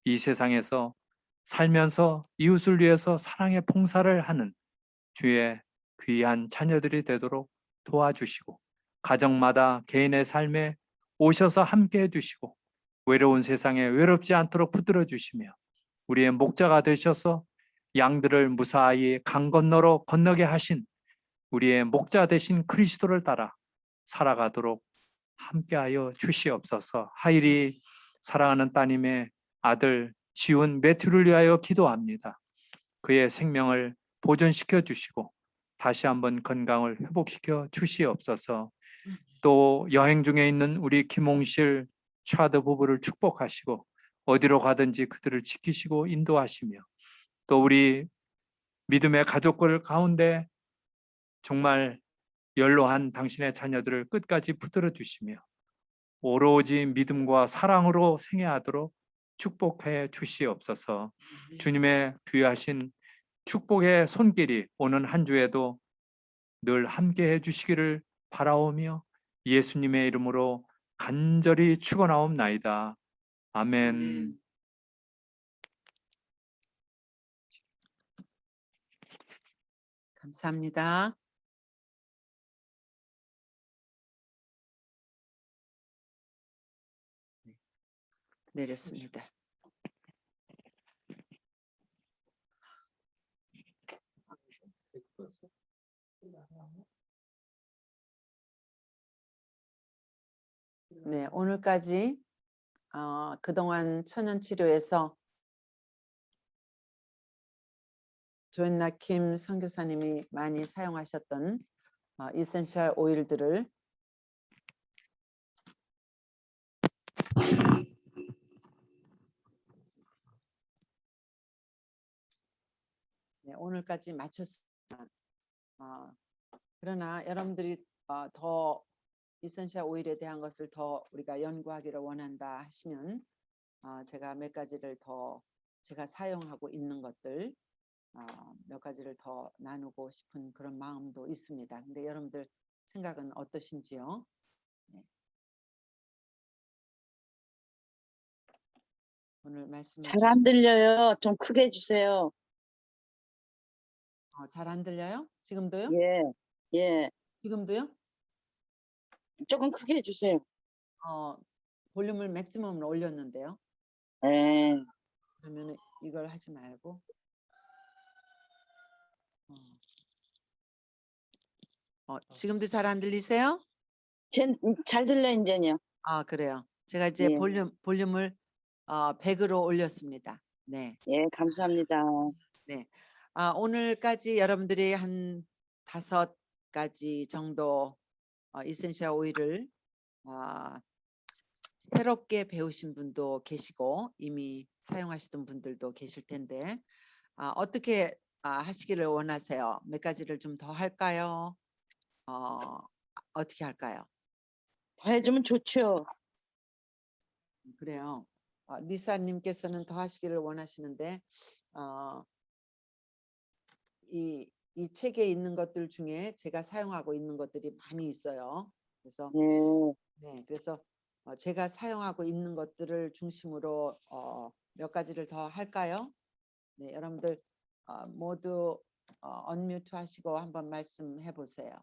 이 세상에서 살면서 이웃을 위해서 사랑의 봉사를 하는 주의 귀한 자녀들이 되도록 도와주시고 가정마다 개인의 삶에 오셔서 함께 해주시고 외로운 세상에 외롭지 않도록 붙들어 주시며 우리의 목자가 되셔서 양들을 무사히 강 건너로 건너게 하신 우리의 목자 되신 그리스도를 따라 살아가도록 함께하여 주시옵소서. 하일이 사랑하는 따님의 아들 지훈 매튜를 위하여 기도합니다. 그의 생명을 보존시켜 주시고 다시 한번 건강을 회복시켜 주시옵소서. 또 여행 중에 있는 우리 김홍실 차드 부부를 축복하시고 어디로 가든지 그들을 지키시고 인도하시며 또 우리 믿음의 가족들 가운데 정말 연로한 당신의 자녀들을 끝까지 붙들어 주시며 오로지 믿음과 사랑으로 생애하도록 축복해 주시옵소서. 주님의 귀하신 축복의 손길이 오는 한 주에도 늘 함께 해주시기를 바라오며 예수님의 이름으로 간절히 축원하옵나이다. 아멘. 감사합니다. 내렸습니다. 네, 오늘까지 그동안 천연치료에서 조앤나 킴 선교사님이 많이 사용하셨던 이센셜 오일들을 네, 오늘까지 마쳤습니다. 그러나 여러분들이 더 이센셜 오일에 대한 것을 더 우리가 연구하기를 원한다 하시면 제가 몇 가지를 더 제가 사용하고 있는 것들 몇 가지를 더 나누고 싶은 그런 마음도 있습니다. 근데 여러분들 생각은 어떠신지요? 네. 오늘 말씀해 잘 안 들려요. 좀 크게 해주세요. 잘 안 들려요? 지금도요? 예, 예. 지금도요? 조금 크게 해주세요. 볼륨을 맥시멈으로 올렸는데요. 예. 그러면 이걸 하지 말고 지금도 잘 안 들리세요? 잘 들려 이제요. 그래요. 제가 이제 예. 볼륨을 100으로 올렸습니다. 네. 예, 감사합니다. 네. 오늘까지 여러분들이 한 5가지 정도 이센셜 오일을 새롭게 배우신 분도 계시고 이미 사용하시던 분들도 계실 텐데 어떻게 하시기를 원하세요? 몇 가지를 좀 더 할까요? 어떻게 할까요? 더 해주면 좋죠. 그래요. 리사님께서는 더 하시기를 원하시는데 이 책에 있는 것들 중에 제가 사용하고 있는 것들이 많이 있어요. 그래서 예. 네, 그래서 제가 사용하고 있는 것들을 중심으로 몇 가지를 더 할까요? 네, 여러분들 모두 언뮤트 하시고 한번 말씀해 보세요.